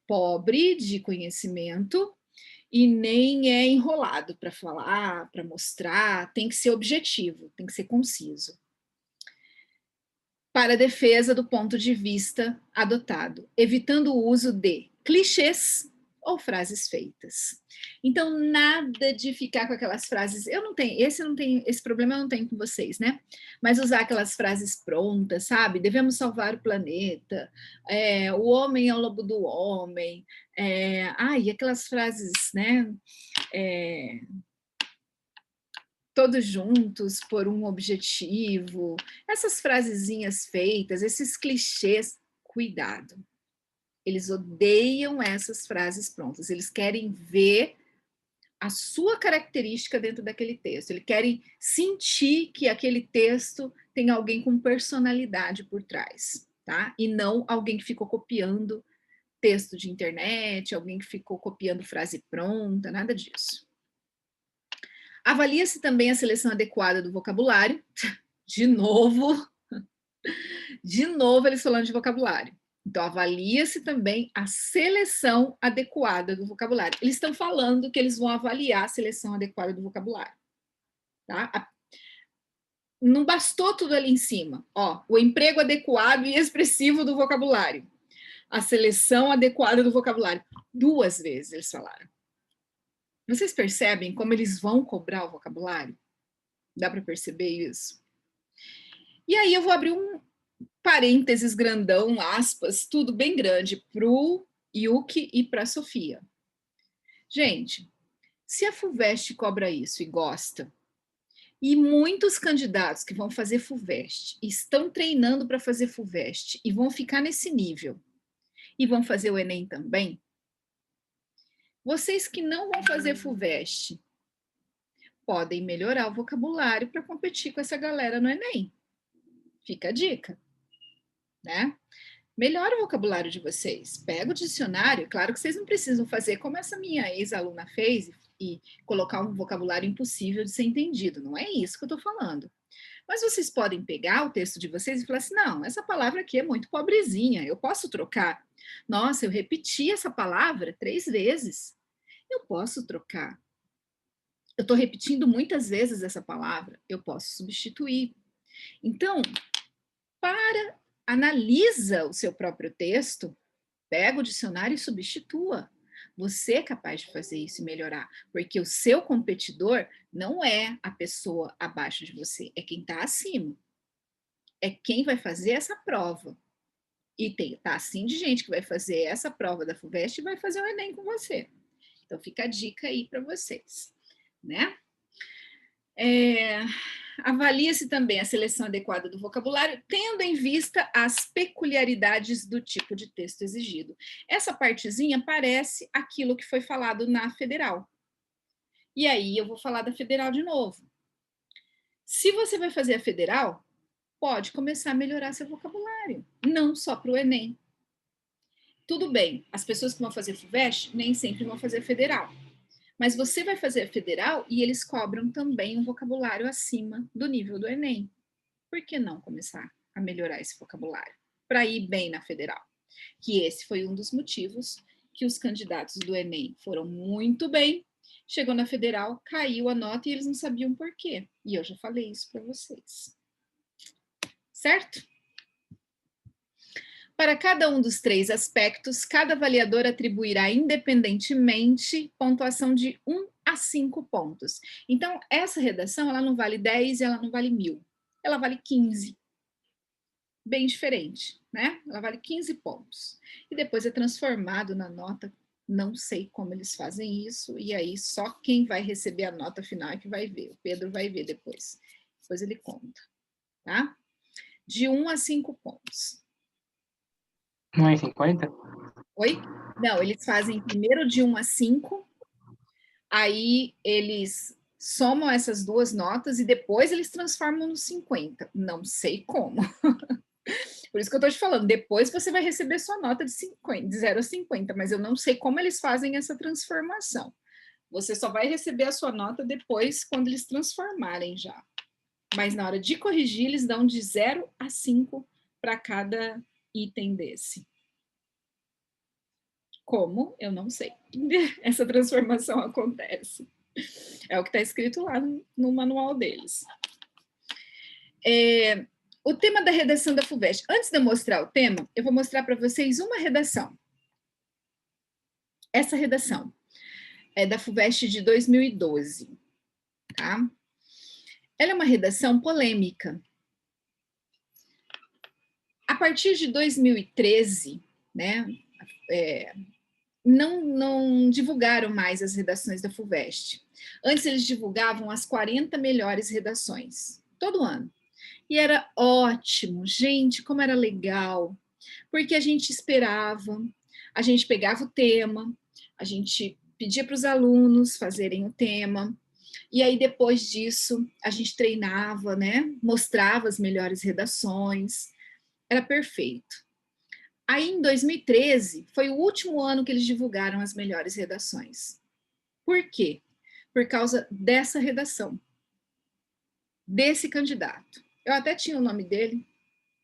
pobre de conhecimento e nem é enrolado para falar, para mostrar. Tem que ser objetivo, tem que ser conciso. Para a defesa do ponto de vista adotado, evitando o uso de clichês ou frases feitas. Então, nada de ficar com aquelas frases. Eu não tenho, esse problema eu não tenho com vocês, né? Mas usar aquelas frases prontas, sabe? Devemos salvar o planeta, o homem é o lobo do homem, e aquelas frases, né? Todos juntos por um objetivo, essas frasezinhas feitas, esses clichês, cuidado. Eles odeiam essas frases prontas, eles querem ver a sua característica dentro daquele texto, eles querem sentir que aquele texto tem alguém com personalidade por trás, tá? E não alguém que ficou copiando texto de internet, alguém que ficou copiando frase pronta, nada disso. Avalia-se também a seleção adequada do vocabulário. De novo eles falando de vocabulário. Então, avalia-se também a seleção adequada do vocabulário. Eles estão falando que eles vão avaliar a seleção adequada do vocabulário. Tá? Não bastou tudo ali em cima. Ó, o emprego adequado e expressivo do vocabulário. A seleção adequada do vocabulário. 2 vezes eles falaram. Vocês percebem como eles vão cobrar o vocabulário? Dá para perceber isso? E aí eu vou abrir um parênteses grandão, aspas, tudo bem grande, para o Yuki e para a Sofia. Gente, se a FUVEST cobra isso e gosta, e muitos candidatos que vão fazer FUVEST estão treinando para fazer FUVEST e vão ficar nesse nível, e vão fazer o Enem também, vocês que não vão fazer FUVEST podem melhorar o vocabulário para competir com essa galera no Enem. Fica a dica, né? Melhora o vocabulário de vocês. Pega o dicionário, claro que vocês não precisam fazer como essa minha ex-aluna fez e colocar um vocabulário impossível de ser entendido. Não é isso que eu estou falando. Mas vocês podem pegar o texto de vocês e falar assim, não, essa palavra aqui é muito pobrezinha, eu posso trocar. Nossa, eu repeti essa palavra 3 vezes. Eu posso trocar. Eu estou repetindo muitas vezes essa palavra, eu posso substituir. Então, analisa o seu próprio texto, pega o dicionário e substitua. Você é capaz de fazer isso e melhorar, porque o seu competidor não é a pessoa abaixo de você, é quem está acima. É quem vai fazer essa prova. E tá assim de gente que vai fazer essa prova da FUVEST e vai fazer o Enem com você. Então fica a dica aí para vocês, né? avalia-se também a seleção adequada do vocabulário, tendo em vista as peculiaridades do tipo de texto exigido. Essa partezinha parece aquilo que foi falado na federal. E aí eu vou falar da federal de novo. Se você vai fazer a federal, pode começar a melhorar seu vocabulário, não só para o Enem. Tudo bem, as pessoas que vão fazer FUVEST nem sempre vão fazer federal. Mas você vai fazer a federal e eles cobram também um vocabulário acima do nível do Enem. Por que não começar a melhorar esse vocabulário? Para ir bem na federal. Que esse foi um dos motivos que os candidatos do Enem foram muito bem, chegou na federal, caiu a nota e eles não sabiam por quê. E eu já falei isso para vocês. Certo? Para cada um dos 3 aspectos, cada avaliador atribuirá independentemente pontuação de 1 a 5 pontos. Então, essa redação, ela não vale 10 e ela não vale 1000. Ela vale 15. Bem diferente, né? Ela vale 15 pontos. E depois é transformado na nota, não sei como eles fazem isso, e aí só quem vai receber a nota final é que vai ver. O Pedro vai ver depois. Depois ele conta, tá? De 1 a 5 pontos. Não é 50? Oi? Não, eles fazem primeiro de 1 a 5, aí eles somam essas 2 notas e depois eles transformam no 50. Não sei como. Por isso que eu estou te falando, depois você vai receber sua nota de 50, de 0 a 50, mas eu não sei como eles fazem essa transformação. Você só vai receber a sua nota depois, quando eles transformarem já. Mas na hora de corrigir, eles dão de 0 a 5 para cada item desse. Como? Eu não sei. Essa transformação acontece. É o que está escrito lá no manual deles. O tema da redação da FUVEST. Antes de eu mostrar o tema, eu vou mostrar para vocês uma redação. Essa redação é da FUVEST de 2012, tá? Ela é uma redação polêmica. A partir de 2013, né, não divulgaram mais as redações da FUVEST. Antes eles divulgavam as 40 melhores redações, todo ano. E era ótimo, gente, como era legal, porque a gente esperava, a gente pegava o tema, a gente pedia para os alunos fazerem o tema, e aí depois disso a gente treinava, né? Mostrava as melhores redações, era perfeito. Aí em 2013 foi o último ano que eles divulgaram as melhores redações. Por quê? Por causa dessa redação, desse candidato. Eu até tinha o nome dele,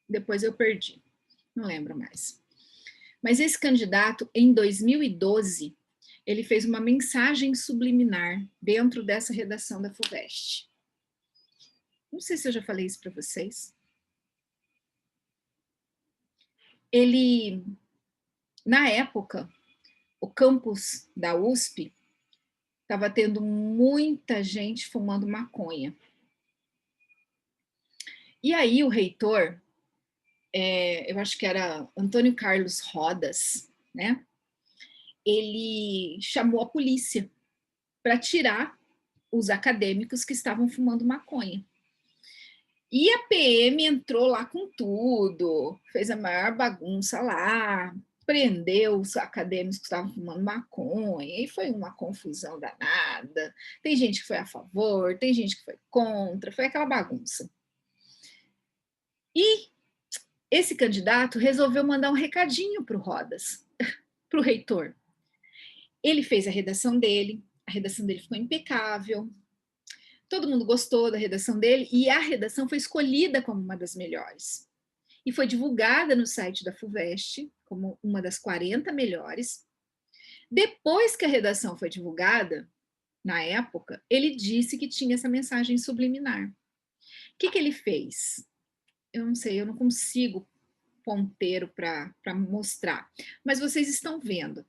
depois eu perdi, não lembro mais. Mas esse candidato, em 2012, ele fez uma mensagem subliminar dentro dessa redação da FUVEST. Não sei se eu já falei isso para vocês. Ele, na época, o campus da USP estava tendo muita gente fumando maconha. E aí o reitor, eu acho que era Antônio Carlos Rodas, né? Ele chamou a polícia para tirar os acadêmicos que estavam fumando maconha. E a PM entrou lá com tudo, fez a maior bagunça lá, prendeu os acadêmicos que estavam fumando maconha, e foi uma confusão danada. Tem gente que foi a favor, tem gente que foi contra, foi aquela bagunça. E esse candidato resolveu mandar um recadinho para o Rodas, para o reitor. Ele fez a redação dele ficou impecável, todo mundo gostou da redação dele, e a redação foi escolhida como uma das melhores. E foi divulgada no site da FUVEST como uma das 40 melhores. Depois que a redação foi divulgada, na época, ele disse que tinha essa mensagem subliminar. O que ele fez? Eu não sei, eu não consigo ponteiro para mostrar, mas vocês estão vendo.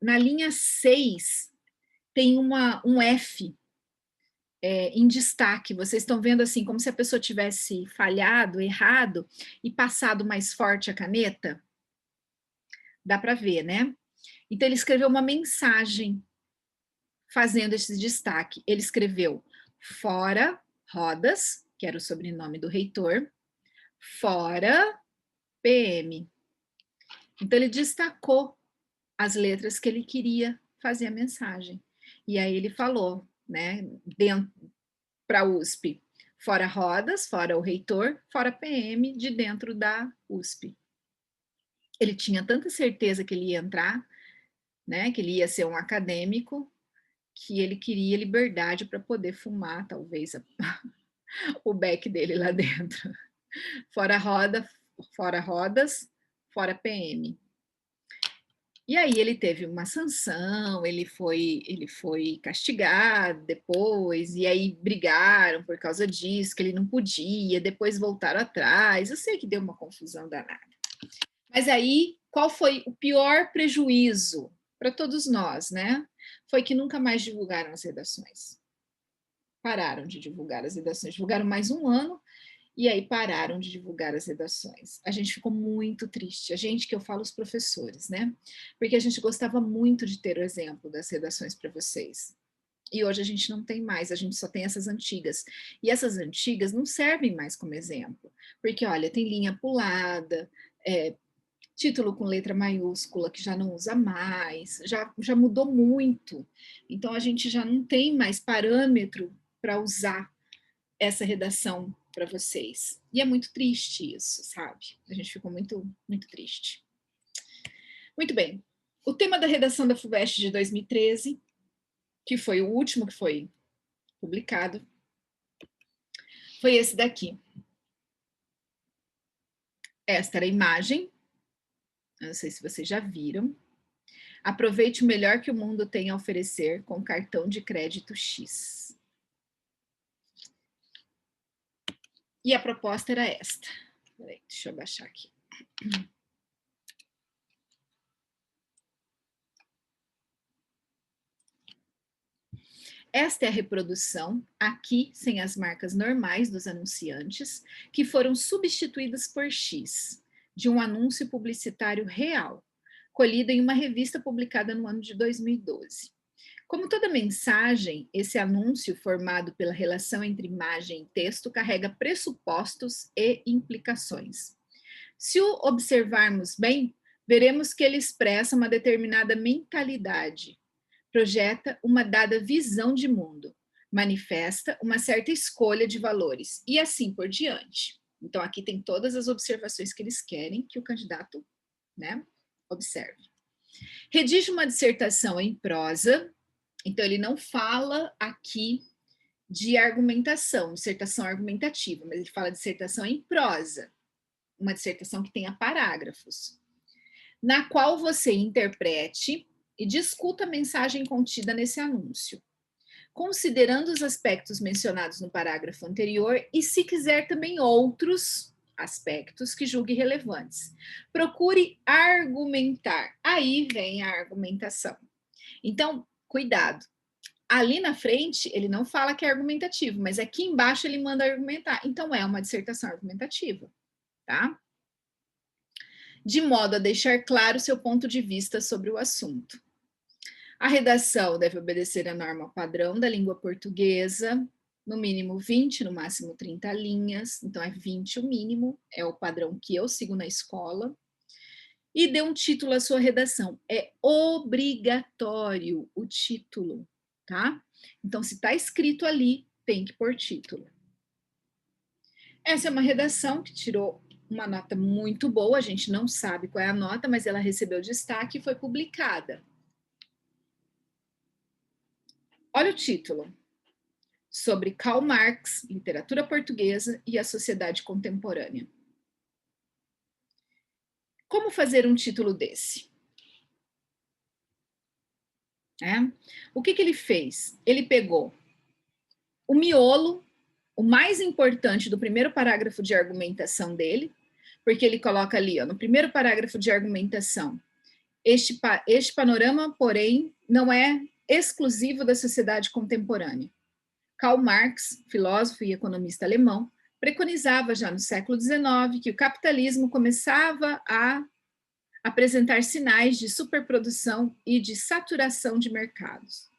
Na linha 6, tem um F em destaque. Vocês estão vendo assim, como se a pessoa tivesse falhado, errado, e passado mais forte a caneta? Dá para ver, né? Então, ele escreveu uma mensagem fazendo esse destaque. Ele escreveu: fora Rodas, que era o sobrenome do reitor, fora PM. Então, ele destacou as letras que ele queria fazer a mensagem. E aí ele falou, né, para a USP, fora Rodas, fora o reitor, fora PM, de dentro da USP. Ele tinha tanta certeza que ele ia entrar, né, que ele ia ser um acadêmico, que ele queria liberdade para poder fumar, talvez, o beck dele lá dentro. Fora Rodas, fora PM. E aí ele teve uma sanção, ele foi castigado depois, e aí brigaram por causa disso, que ele não podia, depois voltaram atrás. Eu sei que deu uma confusão danada. Mas aí, qual foi o pior prejuízo para todos nós, né? Foi que nunca mais divulgaram as redações. Pararam de divulgar as redações, divulgaram mais um ano, e aí pararam de divulgar as redações. A gente ficou muito triste, a gente, que eu falo, os professores, né? Porque a gente gostava muito de ter o exemplo das redações para vocês. E hoje a gente não tem mais, a gente só tem essas antigas. E essas antigas não servem mais como exemplo, porque, olha, tem linha pulada, título com letra maiúscula que já não usa mais, já mudou muito. Então a gente já não tem mais parâmetro para usar essa redação para vocês. E é muito triste isso, sabe? A gente ficou muito, muito triste. Muito bem. O tema da redação da FUVEST de 2013, que foi o último que foi publicado, foi esse daqui. Esta era a imagem. Eu não sei se vocês já viram. Aproveite o melhor que o mundo tem a oferecer com cartão de crédito X. E a proposta era esta. Peraí, deixa eu baixar aqui. Esta é a reprodução, aqui sem as marcas normais dos anunciantes, que foram substituídas por X, de um anúncio publicitário real, colhido em uma revista publicada no ano de 2012. Como toda mensagem, esse anúncio, formado pela relação entre imagem e texto, carrega pressupostos e implicações. Se o observarmos bem, veremos que ele expressa uma determinada mentalidade, projeta uma dada visão de mundo, manifesta uma certa escolha de valores e assim por diante. Então, aqui tem todas as observações que eles querem que o candidato, né, observe. Redige uma dissertação em prosa. Então, ele não fala aqui de argumentação, dissertação argumentativa, mas ele fala de dissertação em prosa, uma dissertação que tenha parágrafos, na qual você interprete e discuta a mensagem contida nesse anúncio, considerando os aspectos mencionados no parágrafo anterior e, se quiser, também outros aspectos que julgue relevantes. Procure argumentar. Aí vem a argumentação. Então, cuidado. Ali na frente, ele não fala que é argumentativo, mas aqui embaixo ele manda argumentar. Então, é uma dissertação argumentativa, tá? De modo a deixar claro seu ponto de vista sobre o assunto. A redação deve obedecer à norma padrão da língua portuguesa, no mínimo 20, no máximo 30 linhas, então é 20 o mínimo, é o padrão que eu sigo na escola. E dê um título à sua redação. É obrigatório o título, tá? Então, se está escrito ali, tem que pôr título. Essa é uma redação que tirou uma nota muito boa, a gente não sabe qual é a nota, mas ela recebeu destaque e foi publicada. Olha o título. Sobre Karl Marx, literatura portuguesa e a sociedade contemporânea. Como fazer um título desse? O que ele fez? Ele pegou o miolo, o mais importante do primeiro parágrafo de argumentação dele, porque ele coloca ali, ó, no primeiro parágrafo de argumentação, este panorama, porém, não é exclusivo da sociedade contemporânea. Karl Marx, filósofo e economista alemão, preconizava já no século XIX que o capitalismo começava a apresentar sinais de superprodução e de saturação de mercados.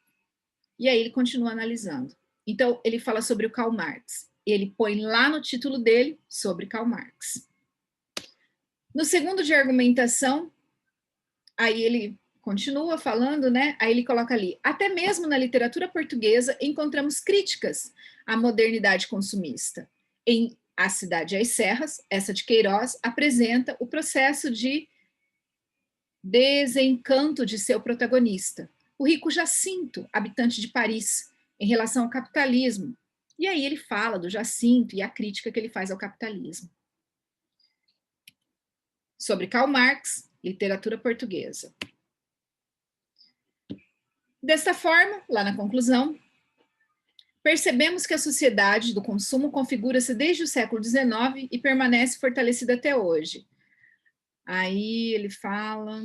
E aí ele continua analisando. Então, ele fala sobre o Karl Marx. Ele põe lá no título dele sobre Karl Marx. No segundo de argumentação, aí ele continua falando, né? Aí ele coloca ali: até mesmo na literatura portuguesa encontramos críticas à modernidade consumista. Em A Cidade e as Serras, essa de Queiroz, apresenta o processo de desencanto de seu protagonista, o rico Jacinto, habitante de Paris, em relação ao capitalismo. E aí ele fala do Jacinto e a crítica que ele faz ao capitalismo. Sobre Karl Marx, literatura portuguesa. Desta forma, lá na conclusão, percebemos que a sociedade do consumo configura-se desde o século XIX e permanece fortalecida até hoje. Aí ele fala...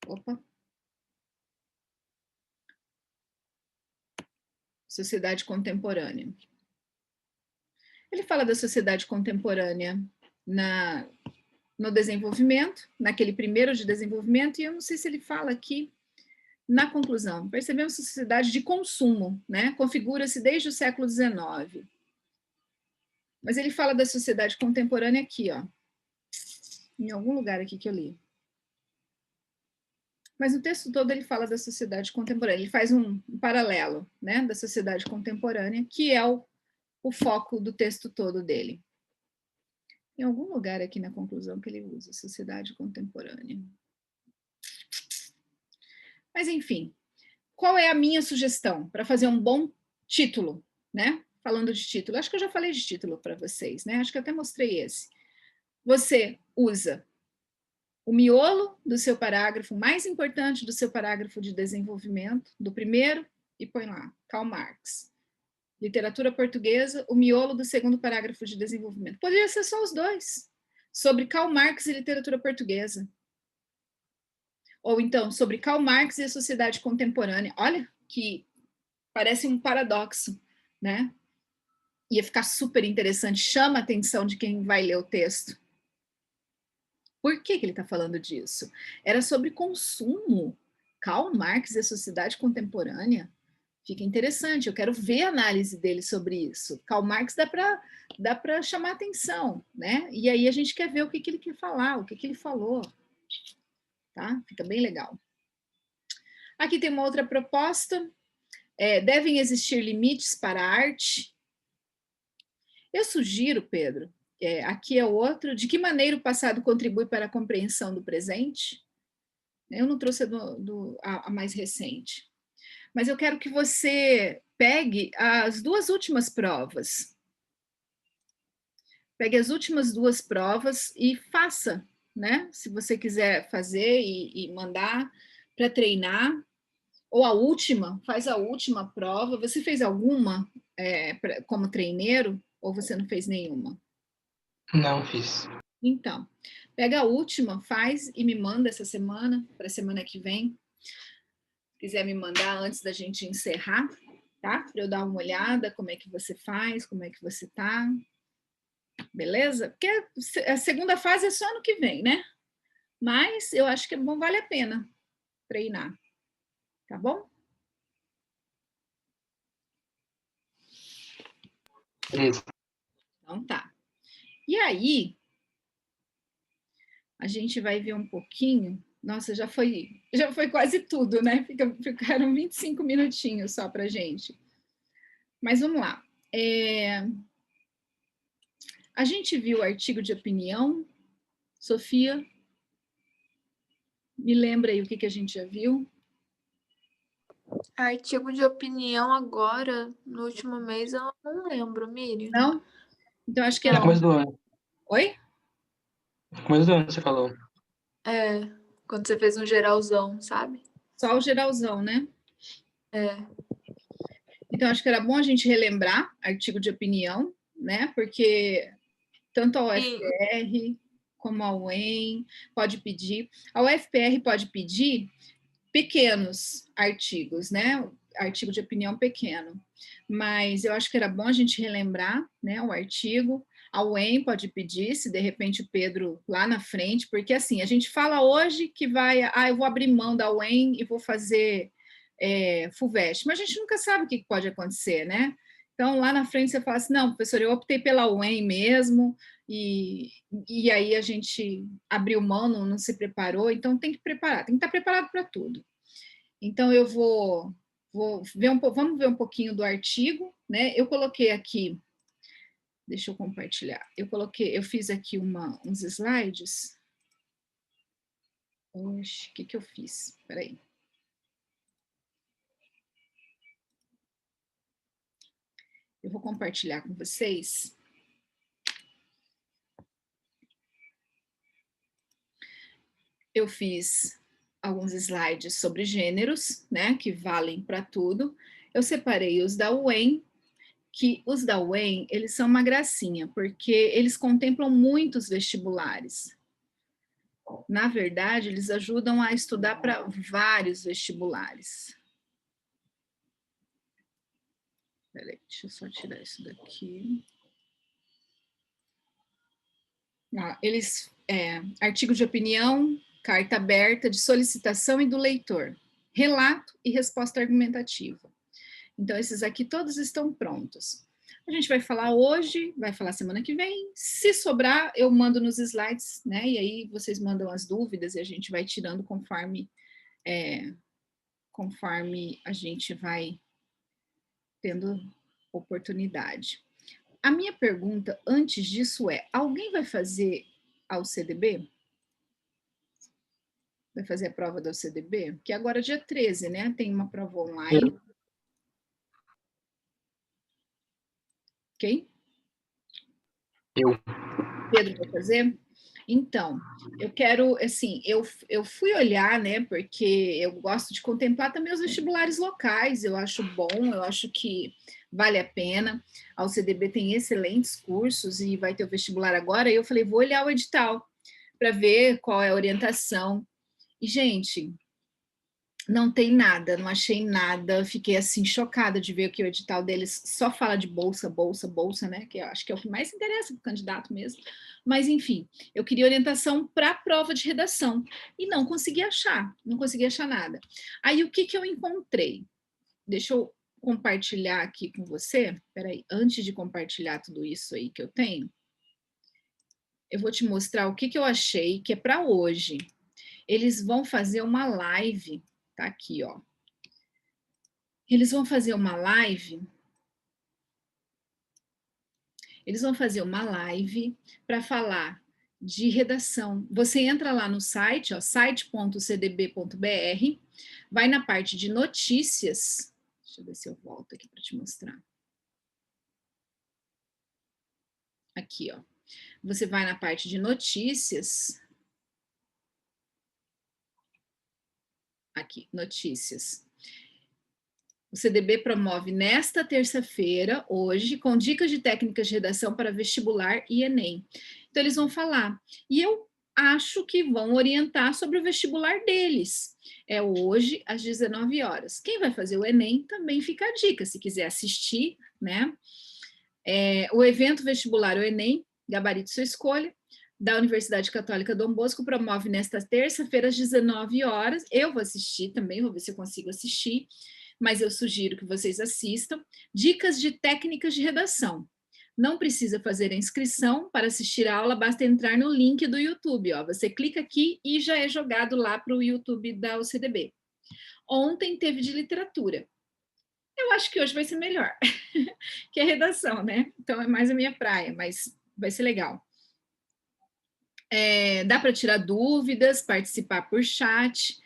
Opa. Sociedade contemporânea. Ele fala da sociedade contemporânea no desenvolvimento, naquele primeiro de desenvolvimento, e eu não sei se ele fala aqui na conclusão. Percebemos que a sociedade de consumo, né, configura-se desde o século XIX. Mas ele fala da sociedade contemporânea aqui, ó, em algum lugar aqui que eu li. Mas no texto todo ele fala da sociedade contemporânea, ele faz um paralelo, né, da sociedade contemporânea, que é o foco do texto todo dele. Em algum lugar aqui na conclusão que ele usa, sociedade contemporânea. Mas, enfim, qual é a minha sugestão para fazer um bom título, né? Falando de título, acho que eu já falei de título para vocês, né? Acho que eu até mostrei esse. Você usa o miolo do seu parágrafo, mais importante do seu parágrafo de desenvolvimento, do primeiro, e põe lá, Karl Marx. Literatura portuguesa, o miolo do segundo parágrafo de desenvolvimento. Poderia ser só os dois, sobre Karl Marx e literatura portuguesa. Ou então, sobre Karl Marx e a sociedade contemporânea. Olha que parece um paradoxo, né? Ia ficar super interessante, chama a atenção de quem vai ler o texto. Por que ele está falando disso? Era sobre consumo. Karl Marx e a sociedade contemporânea. Fica interessante, eu quero ver a análise dele sobre isso. Karl Marx dá para chamar atenção, né? E aí a gente quer ver o que ele quer falar, o que ele falou. Tá? Fica bem legal. Aqui tem uma outra proposta. Devem existir limites para a arte? Eu sugiro, Pedro, aqui é outro, de que maneira o passado contribui para a compreensão do presente? Eu não trouxe a mais recente. Mas eu quero que você pegue as duas últimas provas. Pegue as últimas duas provas e faça, né? Se você quiser fazer e mandar para treinar. Ou a última, faz a última prova. Você fez alguma como treineiro ou você não fez nenhuma? Não fiz. Então, pega a última, faz e me manda essa semana, para a semana que vem. Quiser me mandar antes da gente encerrar, tá? Para eu dar uma olhada, como é que você faz, como é que você tá. Beleza? Porque a segunda fase é só ano que vem, né? Mas eu acho que vale a pena treinar. Tá bom? Beleza. Então tá. E aí, a gente vai ver um pouquinho. Nossa, já foi quase tudo, né? Ficaram 25 minutinhos só para gente. Mas vamos lá. A gente viu o artigo de opinião. Sofia, me lembra aí o que a gente já viu? Artigo de opinião agora, no último mês, eu não lembro, Miriam. Não? Então acho que era... No começo do ano. Oi? No começo do ano você falou. Quando você fez um geralzão, sabe? Só o geralzão, né? Então acho que era bom a gente relembrar artigo de opinião, né? Porque tanto a UFPR como a UEM pode pedir. A UFPR pode pedir pequenos artigos, né? Artigo de opinião pequeno. Mas eu acho que era bom a gente relembrar, né, o artigo. A UEM pode pedir, se de repente o Pedro lá na frente, porque assim, a gente fala hoje que eu vou abrir mão da UEM e vou fazer FUVEST, mas a gente nunca sabe o que pode acontecer, né? Então, lá na frente você fala assim, não, professor, eu optei pela UEM mesmo, e aí a gente abriu mão, não se preparou, então tem que preparar, tem que estar preparado para tudo. Então, eu vou ver vamos ver um pouquinho do artigo, né? Eu coloquei aqui, deixa eu compartilhar, eu fiz aqui uns slides. Oxe, o que eu fiz? Peraí. Eu vou compartilhar com vocês. Eu fiz alguns slides sobre gêneros, né, que valem para tudo. Eu separei os da UEM, que os da UEM, eles são uma gracinha, porque eles contemplam muitos vestibulares. Na verdade, eles ajudam a estudar para vários vestibulares. Peraí, deixa eu só tirar isso daqui. Artigo de opinião, carta aberta de solicitação e do leitor, relato e resposta argumentativa. Então, esses aqui todos estão prontos. A gente vai falar hoje, vai falar semana que vem. Se sobrar, eu mando nos slides, né? E aí vocês mandam as dúvidas e a gente vai tirando conforme a gente vai tendo oportunidade. A minha pergunta antes disso é: alguém vai fazer ao CDB? Vai fazer a prova do CDB? Que agora é dia 13, né? Tem uma prova online. Quem? Eu. Pedro vai fazer? Então, eu quero, assim, eu fui olhar, né, porque eu gosto de contemplar também os vestibulares locais, eu acho bom, eu acho que vale a pena. A UCDB tem excelentes cursos e vai ter o vestibular agora, e eu falei, vou olhar o edital para ver qual é a orientação. E, gente, não tem nada, não achei nada, fiquei assim chocada de ver que o edital deles só fala de bolsa, bolsa, bolsa, né? Que eu acho que é o que mais interessa para o candidato mesmo. Mas, enfim, eu queria orientação para a prova de redação e não consegui achar nada. Aí, o que eu encontrei? Deixa eu compartilhar aqui com você. Peraí, antes de compartilhar tudo isso aí que eu tenho, eu vou te mostrar o que eu achei que é para hoje. Eles vão fazer uma live, tá aqui, ó. Eles vão fazer uma live. Eles vão fazer uma live para falar de redação. Você entra lá no site, ó, site.cdb.br, vai na parte de notícias. Deixa eu ver se eu volto aqui para te mostrar. Aqui, ó. Você vai na parte de notícias. Aqui, notícias. O CDB promove nesta terça-feira, hoje, com dicas de técnicas de redação para vestibular e Enem. Então, eles vão falar. E eu acho que vão orientar sobre o vestibular deles. É hoje, às 19 horas. Quem vai fazer o Enem também fica a dica, se quiser assistir, né? O evento vestibular, o Enem, gabarito sua escolha, da Universidade Católica Dom Bosco, promove nesta terça-feira, às 19 horas. Eu vou assistir também, vou ver se eu consigo assistir, mas eu sugiro que vocês assistam. Dicas de técnicas de redação. Não precisa fazer a inscrição para assistir a aula, basta entrar no link do YouTube. Ó. Você clica aqui e já é jogado lá para o YouTube da UCDB. Ontem teve de literatura. Eu acho que hoje vai ser melhor, que é redação, né? Então é mais a minha praia, mas vai ser legal. Dá para tirar dúvidas, participar por chat.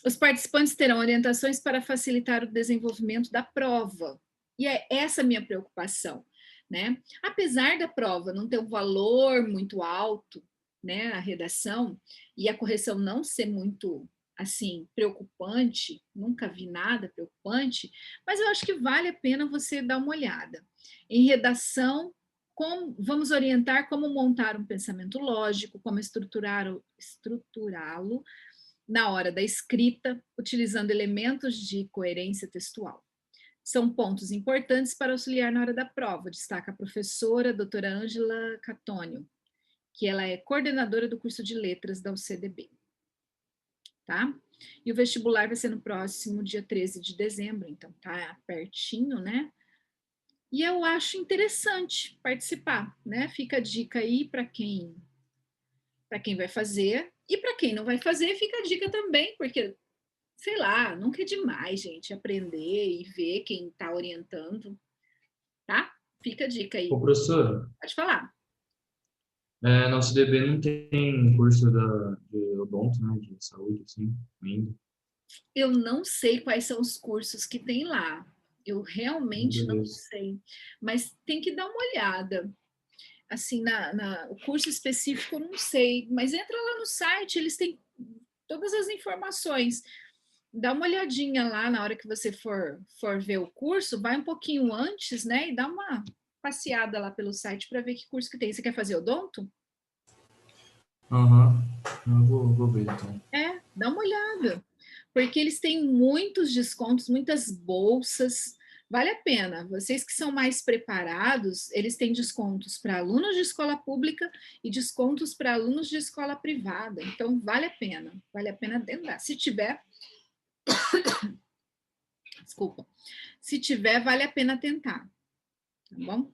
Os participantes terão orientações para facilitar o desenvolvimento da prova. E é essa a minha preocupação, né? Apesar da prova não ter um valor muito alto, né, a redação, e a correção não ser muito, assim, preocupante, nunca vi nada preocupante, mas eu acho que vale a pena você dar uma olhada. Em redação, vamos orientar como montar um pensamento lógico, como estruturá-lo na hora da escrita, utilizando elementos de coerência textual. São pontos importantes para auxiliar na hora da prova, destaca a professora doutora Ângela Catônio, que ela é coordenadora do curso de letras da UCDB. Tá? E o vestibular vai ser no próximo dia 13 de dezembro, então tá pertinho, né? E eu acho interessante participar, né? Fica a dica aí para quem vai fazer, e para quem não vai fazer, fica a dica também, porque sei lá, nunca é demais, gente, aprender e ver quem está orientando, tá? Fica a dica aí. Ô, professora, Pode falar. nosso DB não tem curso de odonto, né? De saúde, assim, ainda. Eu não sei quais são os cursos que tem lá. Eu realmente não Beleza. sei. Mas tem que dar uma olhada. Assim, o curso específico eu não sei. Mas entra lá no site, eles têm todas as informações. Dá uma olhadinha lá na hora que você for ver o curso, vai um pouquinho antes, né? E dá uma passeada lá pelo site para ver que curso que tem. Você quer fazer odonto? Aham. Eu vou ver, então. Dá uma olhada. Porque eles têm muitos descontos, muitas bolsas. Vale a pena. Vocês que são mais preparados, eles têm descontos para alunos de escola pública e descontos para alunos de escola privada. Então, vale a pena. Vale a pena tentar. Se tiver, desculpa. Se tiver, vale a pena tentar. Tá bom?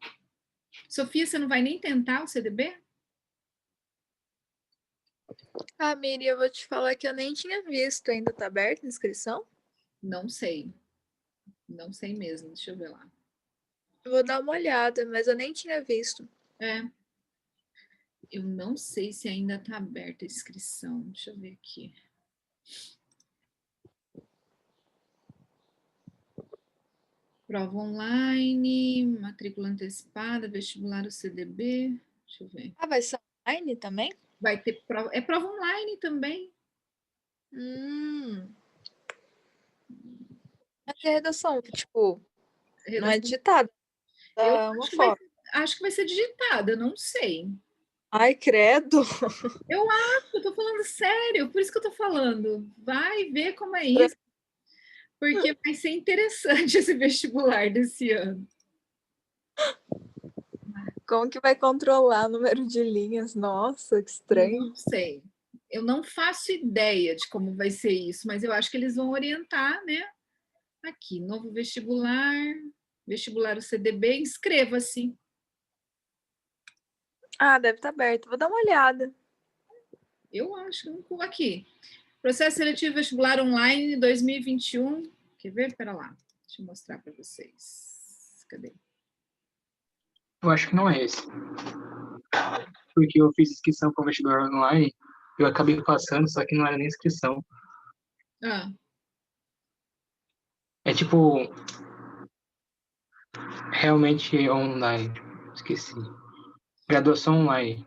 Sofia, você não vai nem tentar o CDB? Ah, Miri, eu vou te falar que eu nem tinha visto. Ainda tá aberta a inscrição? Não sei. Não sei mesmo. Deixa eu ver lá. Eu vou dar uma olhada, mas eu nem tinha visto. Eu não sei se ainda está aberta a inscrição. Deixa eu ver aqui. Prova online, matrícula antecipada, vestibular o CDB. Deixa eu ver. Ah, vai ser online também? Vai ter prova. É prova online também. Mas a redação, tipo, não é Redação. digitada. Eu É uma foto. acho que vai ser digitada, não sei. Ai, credo. Eu tô falando sério, por isso que eu tô falando. Vai ver como é isso, porque vai ser interessante esse vestibular desse ano. Como que vai controlar o número de linhas? Nossa, que estranho. Não sei. Eu não faço ideia de como vai ser isso, mas eu acho que eles vão orientar, né? Aqui, novo vestibular, vestibular o CDB, inscreva-se. Ah, deve estar aberto. Vou dar uma olhada. Eu acho que não. Aqui, processo seletivo vestibular online 2021. Quer ver? Espera lá, deixa eu mostrar para vocês. Cadê? Eu acho que não é esse. Porque eu fiz inscrição para o vestibular online, eu acabei passando, só que não era nem inscrição. Ah, É tipo, realmente online. Esqueci. Graduação online.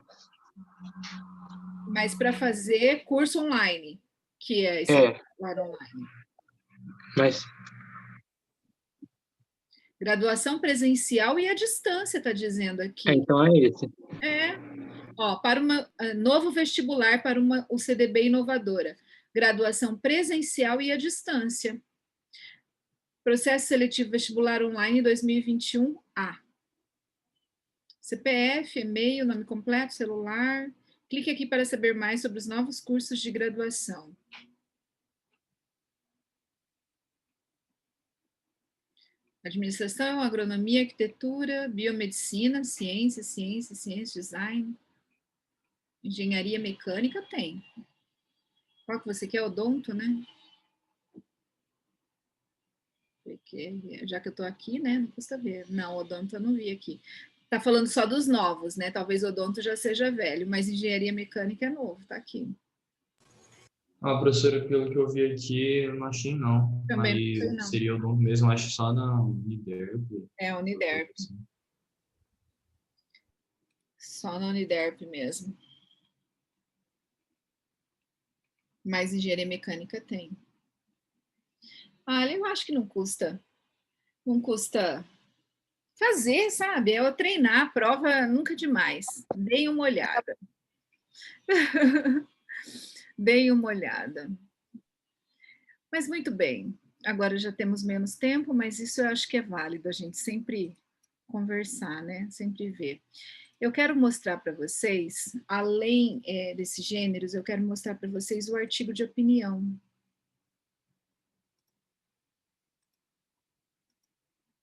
mas para fazer curso online, que é esse É, vestibular online. mas Graduação presencial e à distância, está dizendo aqui. então é esse. Ó, para novo vestibular para o CDB inovadora. Graduação presencial e à distância. Processo seletivo vestibular online 2021A. CPF, e-mail, nome completo, celular. Clique aqui para saber mais sobre os novos cursos de graduação. Administração, agronomia, arquitetura, biomedicina, ciência, design. Engenharia mecânica tem. Qual que você quer? Odonto, né? Porque, já que eu estou aqui, né? Não custa ver. Não, odonto eu não vi aqui. Tá falando só dos novos, né? Talvez odonto já seja velho, mas engenharia mecânica é novo, tá aqui. Ah, professora, pelo que eu vi aqui, eu não achei, não. Também não sei, Aí não. seria odonto mesmo, acho só na Uniderp. É, Uniderp. Só na Uniderp mesmo. Mas engenharia mecânica tem. Ah, eu acho que não custa. Não custa fazer, sabe? É eu treinar, a prova nunca demais. Deem uma olhada. Deem uma olhada. Mas muito bem. Agora já temos menos tempo, mas isso eu acho que é válido a gente sempre conversar, né? Sempre ver. Eu quero mostrar para vocês, além desses gêneros, eu quero mostrar para vocês o artigo de opinião.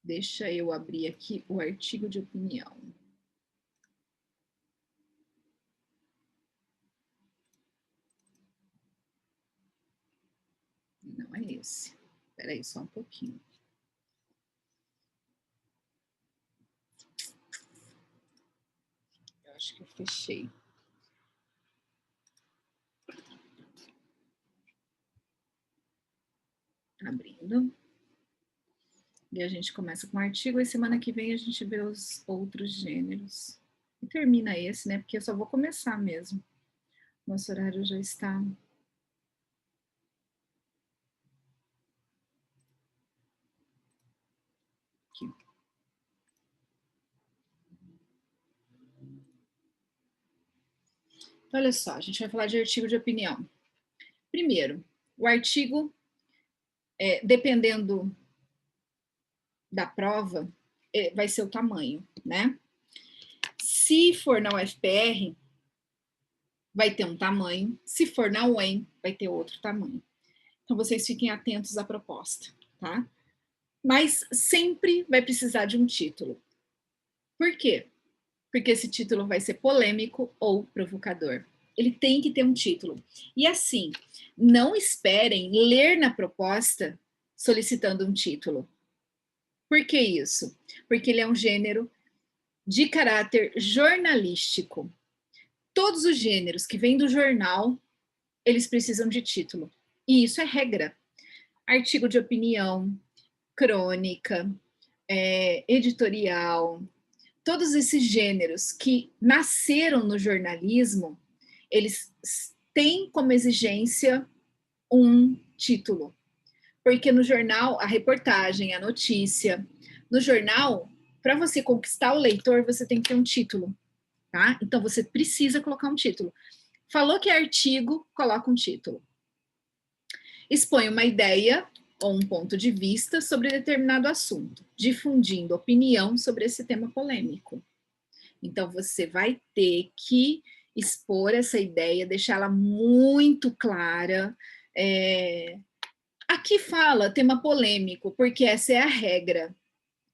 Deixa eu abrir aqui o artigo de opinião. Não é esse. Espera aí, só um pouquinho. Eu acho que eu fechei. Abrindo. E a gente começa com o artigo e semana que vem a gente vê os outros gêneros. E termina esse, né? Porque eu só vou começar mesmo. Nosso horário já está... aqui. Então, olha só, a gente vai falar de artigo de opinião. Primeiro, o artigo, dependendo da prova, vai ser o tamanho, né? Se for na UFPR, vai ter um tamanho. Se for na UEM, vai ter outro tamanho. Então, vocês fiquem atentos à proposta, tá? Mas sempre vai precisar de um título. Por quê? Porque esse título vai ser polêmico ou provocador. Ele tem que ter um título. E assim, não esperem ler na proposta solicitando um título. Por que isso? Porque ele é um gênero de caráter jornalístico. Todos os gêneros que vêm do jornal, eles precisam de título. E isso é regra. Artigo de opinião, crônica, editorial, todos esses gêneros que nasceram no jornalismo, eles têm como exigência um título. Porque no jornal, a reportagem, a notícia, no jornal, para você conquistar o leitor, você tem que ter um título, tá? Então, você precisa colocar um título. Falou que é artigo, coloca um título. Expõe uma ideia ou um ponto de vista sobre determinado assunto, difundindo opinião sobre esse tema polêmico. Então, você vai ter que expor essa ideia, deixar ela muito clara. Aqui fala tema polêmico, porque essa é a regra,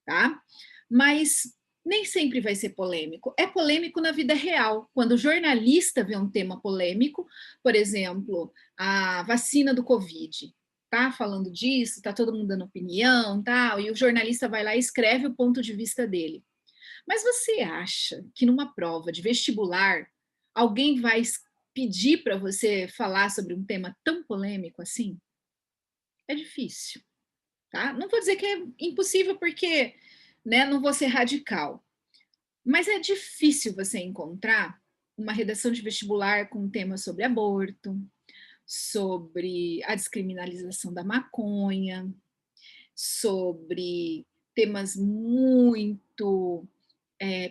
tá? Mas nem sempre vai ser polêmico. É polêmico na vida real. Quando o jornalista vê um tema polêmico, por exemplo, a vacina do Covid, tá falando disso, tá todo mundo dando opinião, tal, e o jornalista vai lá e escreve o ponto de vista dele. Mas você acha que numa prova de vestibular alguém vai pedir para você falar sobre um tema tão polêmico assim? É difícil, tá? Não vou dizer que é impossível porque, né, não vou ser radical, mas é difícil você encontrar uma redação de vestibular com um tema sobre aborto, sobre a descriminalização da maconha, sobre temas muito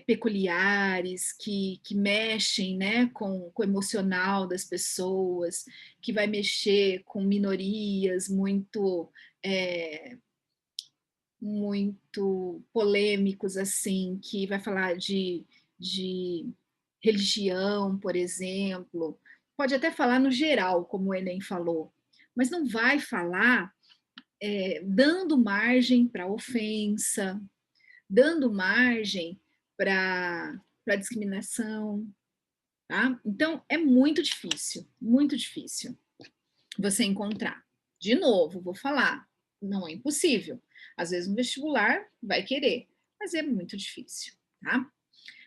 peculiares, que mexem, né, com o emocional das pessoas, que vai mexer com minorias muito polêmicos, assim, que vai falar de religião, por exemplo. Pode até falar no geral, como o Enem falou, mas não vai falar dando margem para ofensa, dando margem para discriminação, tá? Então, é muito difícil você encontrar. De novo, vou falar, não é impossível. Às vezes um vestibular vai querer, mas é muito difícil, tá?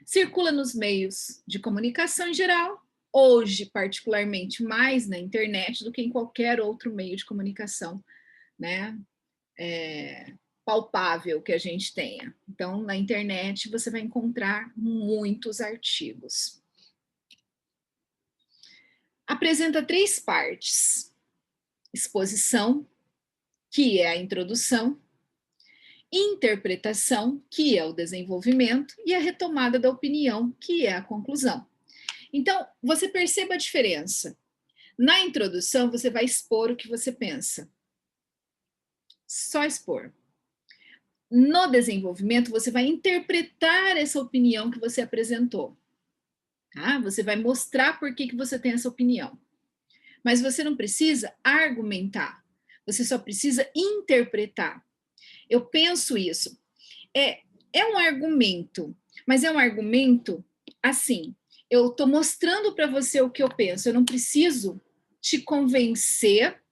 Circula nos meios de comunicação em geral, hoje particularmente mais na internet do que em qualquer outro meio de comunicação, né? Palpável que a gente tenha. Então, na internet você vai encontrar muitos artigos. Apresenta 3 partes: exposição, que é a introdução, interpretação, que é o desenvolvimento, e a retomada da opinião, que é a conclusão. Então, você perceba a diferença. Na introdução, você vai expor o que você pensa. Só expor. No desenvolvimento, você vai interpretar essa opinião que você apresentou. Tá? Você vai mostrar por que você tem essa opinião. Mas você não precisa argumentar. Você só precisa interpretar. Eu penso isso. é um argumento, mas é um argumento assim, eu estou mostrando para você o que eu penso, eu não preciso te convencer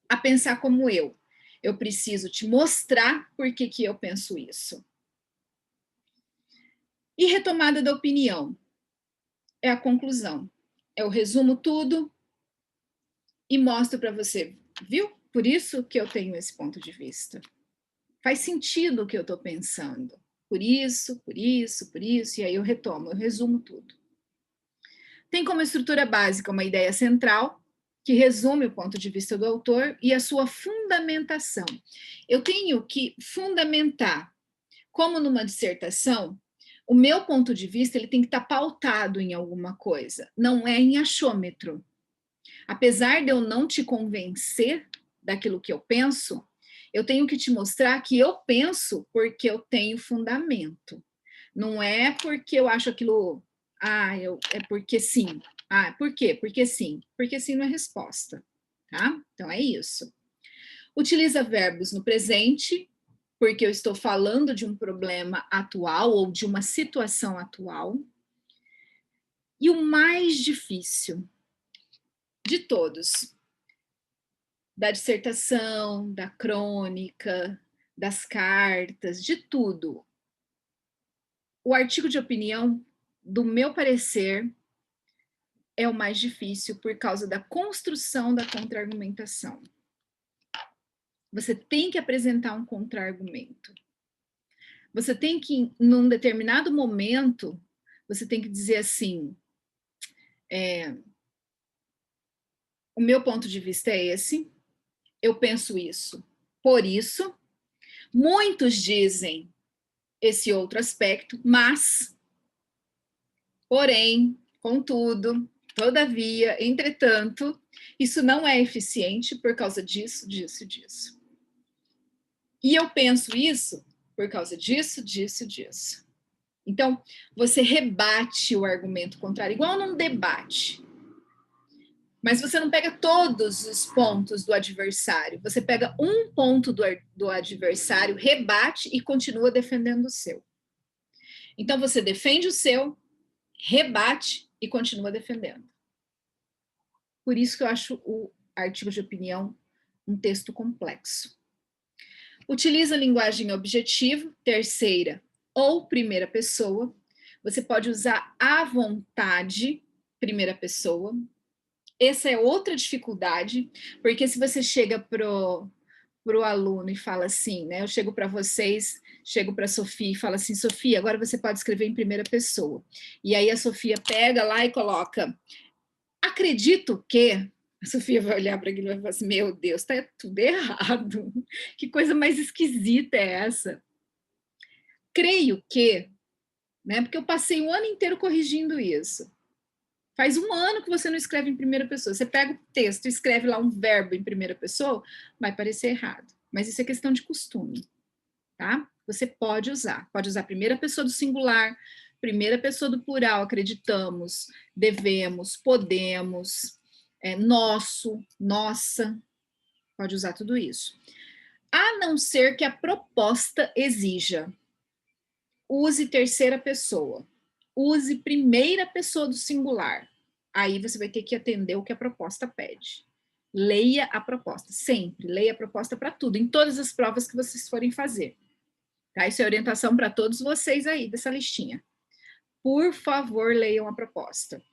a pensar como eu preciso te mostrar por que eu penso isso. E retomada da opinião é a conclusão, eu resumo tudo e mostro para você, viu? Por isso que eu tenho esse ponto de vista. Faz sentido o que eu estou pensando. Por isso, e aí eu retomo, eu resumo tudo. Tem como estrutura básica uma ideia central, que resume o ponto de vista do autor e a sua fundamentação. Eu tenho que fundamentar, como numa dissertação, o meu ponto de vista ele tem que estar pautado em alguma coisa, não é em achômetro. Apesar de eu não te convencer daquilo que eu penso, eu tenho que te mostrar que eu penso porque eu tenho fundamento. Não é porque eu acho aquilo, é porque sim. Por quê? Porque sim. Porque sim não é resposta, tá? Então é isso. Utiliza verbos no presente, porque eu estou falando de um problema atual ou de uma situação atual. E o mais difícil de todos, da dissertação, da crônica, das cartas, de tudo. O artigo de opinião, do meu parecer, é o mais difícil por causa da construção da contra-argumentação. Você tem que apresentar um contra-argumento. Você tem que, num determinado momento, você tem que dizer assim, o meu ponto de vista é esse, eu penso isso, por isso, muitos dizem esse outro aspecto, mas, porém, contudo, todavia, entretanto, isso não é eficiente por causa disso, disso e disso. E eu penso isso por causa disso, disso e disso. Então, você rebate o argumento contrário, igual num debate. Mas você não pega todos os pontos do adversário. Você pega um ponto do adversário, rebate e continua defendendo o seu. Então, você defende o seu, rebate e continua defendendo. Por isso que eu acho o artigo de opinião um texto complexo. Utiliza linguagem objetiva, terceira ou primeira pessoa. Você pode usar à vontade, primeira pessoa. Essa é outra dificuldade, porque se você chega pro aluno e fala assim, né? Eu chego para vocês, chego para a Sofia e falo assim, Sofia, agora você pode escrever em primeira pessoa. E aí a Sofia pega lá e coloca, acredito que... A Sofia vai olhar para aquilo e vai falar assim, meu Deus, tá tudo errado. Que coisa mais esquisita é essa? Creio que, né? Porque eu passei o ano inteiro corrigindo isso. Faz um ano que você não escreve em primeira pessoa. Você pega o texto e escreve lá um verbo em primeira pessoa, vai parecer errado. Mas isso é questão de costume, tá? Você pode usar primeira pessoa do singular, primeira pessoa do plural, acreditamos, devemos, podemos, nosso, nossa, pode usar tudo isso. A não ser que a proposta exija. Use terceira pessoa. Use primeira pessoa do singular. Aí você vai ter que atender o que a proposta pede. Leia a proposta, sempre. Leia a proposta para tudo, em todas as provas que vocês forem fazer. Tá? Isso é orientação para todos vocês aí dessa listinha. Por favor, leiam a proposta.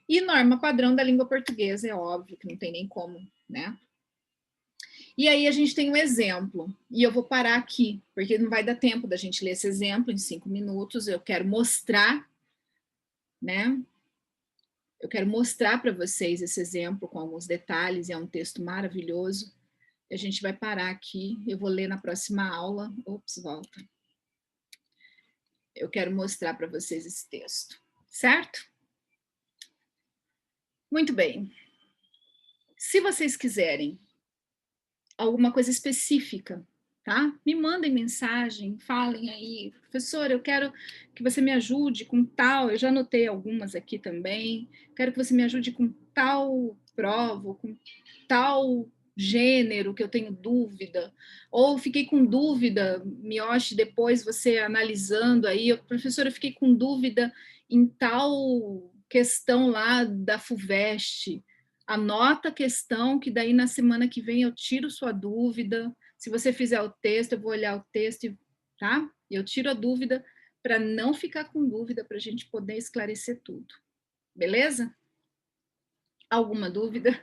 E norma padrão da língua portuguesa, é óbvio que não tem nem como, né? E aí a gente tem um exemplo, e eu vou parar aqui, porque não vai dar tempo da gente ler esse exemplo em 5 minutos, eu quero mostrar, né? Eu quero mostrar para vocês esse exemplo com alguns detalhes, e é um texto maravilhoso. A gente vai parar aqui, eu vou ler na próxima aula. Ops, volta. Eu quero mostrar para vocês esse texto, certo? Muito bem. Se vocês quiserem alguma coisa específica, tá? Me mandem mensagem, falem aí, professora, eu quero que você me ajude com tal, eu já anotei algumas aqui também, quero que você me ajude com tal prova, com tal gênero que eu tenho dúvida, ou fiquei com dúvida, Miyoshi, depois você analisando aí, professora, eu fiquei com dúvida em tal questão lá da FUVEST, anota a questão, que daí na semana que vem eu tiro sua dúvida, se você fizer o texto, eu vou olhar o texto, tá? Eu tiro a dúvida para não ficar com dúvida, para a gente poder esclarecer tudo. Beleza? Alguma dúvida?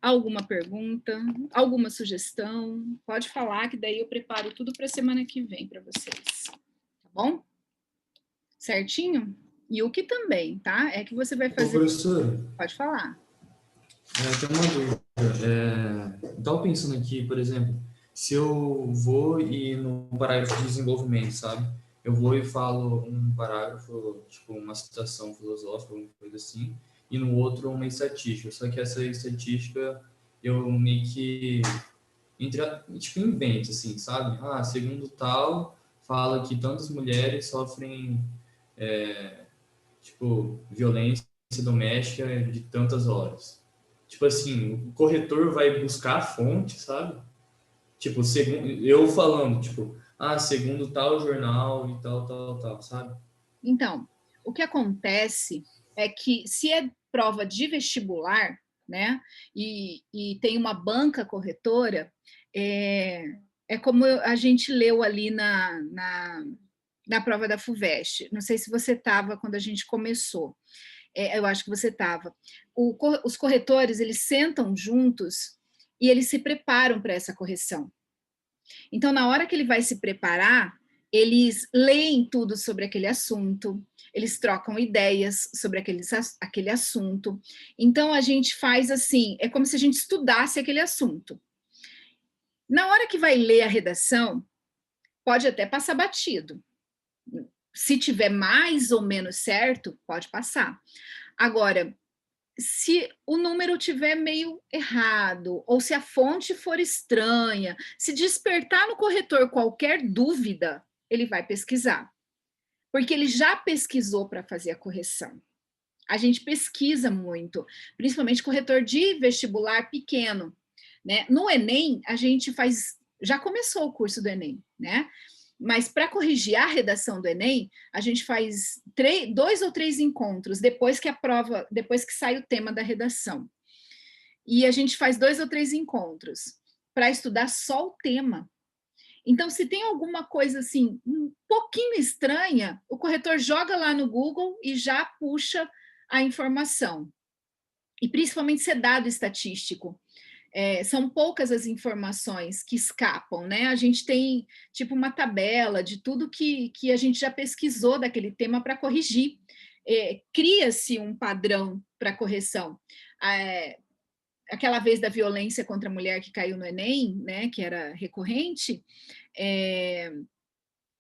Alguma pergunta? Alguma sugestão? Pode falar, que daí eu preparo tudo para a semana que vem para vocês. Tá bom? Certinho? E o que também, tá? É que você vai fazer... Ô, professora, Pode falar. tem uma dúvida. Eu estava pensando aqui, por exemplo, se eu vou e no parágrafo de desenvolvimento, sabe? Eu vou e falo um parágrafo, tipo uma citação filosófica, alguma coisa assim, e no outro uma estatística. Só que essa estatística eu meio que tipo, invento, assim, sabe? Ah, segundo tal, fala que tantas mulheres sofrem, tipo, violência doméstica de tantas horas. Tipo assim, o corretor vai buscar a fonte, sabe? Tipo, segundo, eu falando, tipo, ah, segundo tal jornal e tal, sabe? Então, o que acontece é que se é prova de vestibular, né, e tem uma banca corretora, é como a gente leu ali na prova da FUVEST. Não sei se você estava quando a gente começou. Eu acho que você estava. Os corretores, eles sentam juntos e eles se preparam para essa correção. Então, na hora que ele vai se preparar, eles leem tudo sobre aquele assunto, eles trocam ideias sobre aquele assunto. Então, a gente faz assim, é como se a gente estudasse aquele assunto. Na hora que vai ler a redação, pode até passar batido. Se tiver mais ou menos certo, pode passar. Agora, se o número tiver meio errado, ou se a fonte for estranha, se despertar no corretor qualquer dúvida, ele vai pesquisar. Porque ele já pesquisou para fazer a correção. A gente pesquisa muito, principalmente corretor de vestibular pequeno, né? No Enem, a gente já começou o curso do Enem, né? Mas para corrigir a redação do Enem, a gente faz 2 ou 3 encontros depois que sai o tema da redação. E a gente faz 2 ou 3 encontros para estudar só o tema. Então, se tem alguma coisa assim, um pouquinho estranha, o corretor joga lá no Google e já puxa a informação. E principalmente se é dado estatístico. São poucas as informações que escapam, né? A gente tem tipo uma tabela de tudo que a gente já pesquisou daquele tema para corrigir. Cria-se um padrão para correção. Aquela vez da violência contra a mulher que caiu no Enem, né, que era recorrente,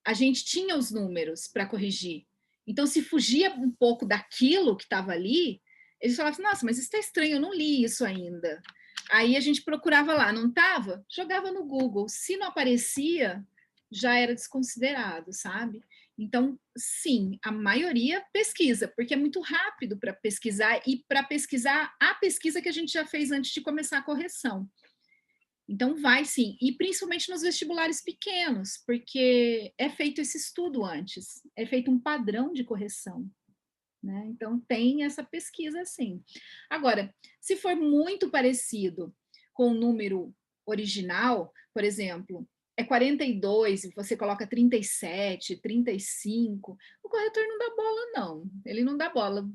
a gente tinha os números para corrigir. Então, se fugia um pouco daquilo que estava ali, eles falavam assim, nossa, mas isso está estranho, eu não li isso ainda. Aí a gente procurava lá, não estava? Jogava no Google. Se não aparecia, já era desconsiderado, sabe? Então, sim, a maioria pesquisa, porque é muito rápido para pesquisar e para pesquisar a pesquisa que a gente já fez antes de começar a correção. Então, vai sim, e principalmente nos vestibulares pequenos, porque é feito esse estudo antes, é feito um padrão de correção. Né? Então, tem essa pesquisa, sim. Agora, se for muito parecido com o número original, por exemplo, é 42 e você coloca 37, 35, o corretor não dá bola, não. Ele não dá bola.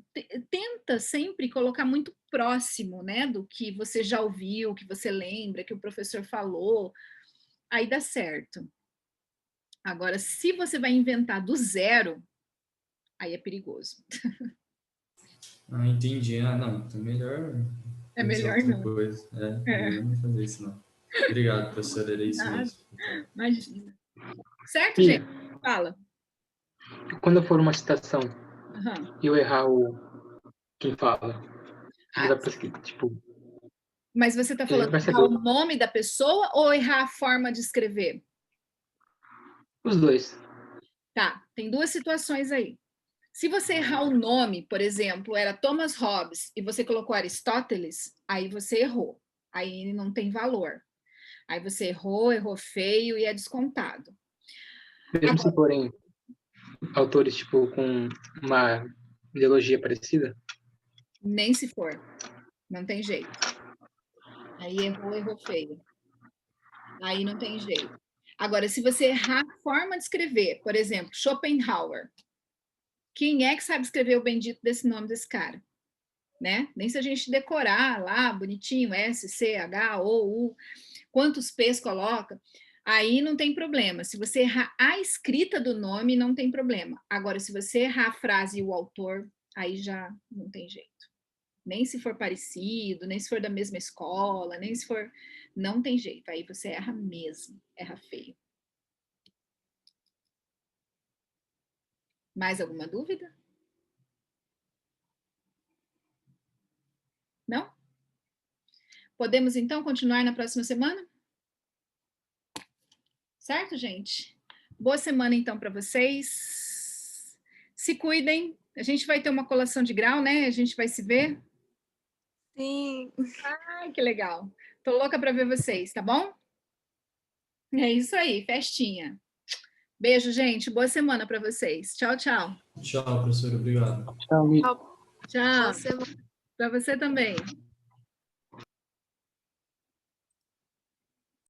Tenta sempre colocar muito próximo, né, do que você já ouviu, que você lembra, que o professor falou, aí dá certo. Agora, se você vai inventar do zero, aí é perigoso. Ah, entendi. Ah, não, então melhor É pensar melhor outra não. coisa. Melhor não fazer isso, não. Obrigado, professora, era isso mesmo. Imagina. Certo, Sim. gente? Fala. Quando for uma citação Uhum. e eu errar quem fala, ele vai pesquisar, tipo, Mas você está ele falando vai errar saber o nome da pessoa ou errar a forma de escrever? os dois. Tá, tem 2 situações aí. Se você errar o nome, por exemplo, era Thomas Hobbes e você colocou Aristóteles, aí você errou, Aí não tem valor. Aí você errou feio e é descontado. Mesmo se forem autores, tipo, com uma ideologia parecida? Nem se for. Não tem jeito. Aí errou feio. Aí não tem jeito. Agora, se você errar a forma de escrever, por exemplo, Schopenhauer, quem é que sabe escrever o bendito desse nome desse cara? Né? Nem se a gente decorar lá, bonitinho, S, C, H, O, U, quantos P's coloca, aí não tem problema. Se você errar a escrita do nome, não tem problema. Agora, se você errar a frase e o autor, aí já não tem jeito. Nem se for parecido, nem se for da mesma escola, nem se for... Não tem jeito, aí você erra mesmo, erra feio. Mais alguma dúvida? Não? Podemos, então, continuar na próxima semana? Certo, gente? Boa semana, então, para vocês. Se cuidem. A gente vai ter uma colação de grau, né? A gente vai se ver. Sim. Ai, que legal. Tô louca para ver vocês, tá bom? É isso aí, festinha. Beijo, gente. Boa semana para vocês. Tchau, tchau. Tchau, professor. Obrigado. Tchau, amigo. Boa Tchau. semana. Para você também.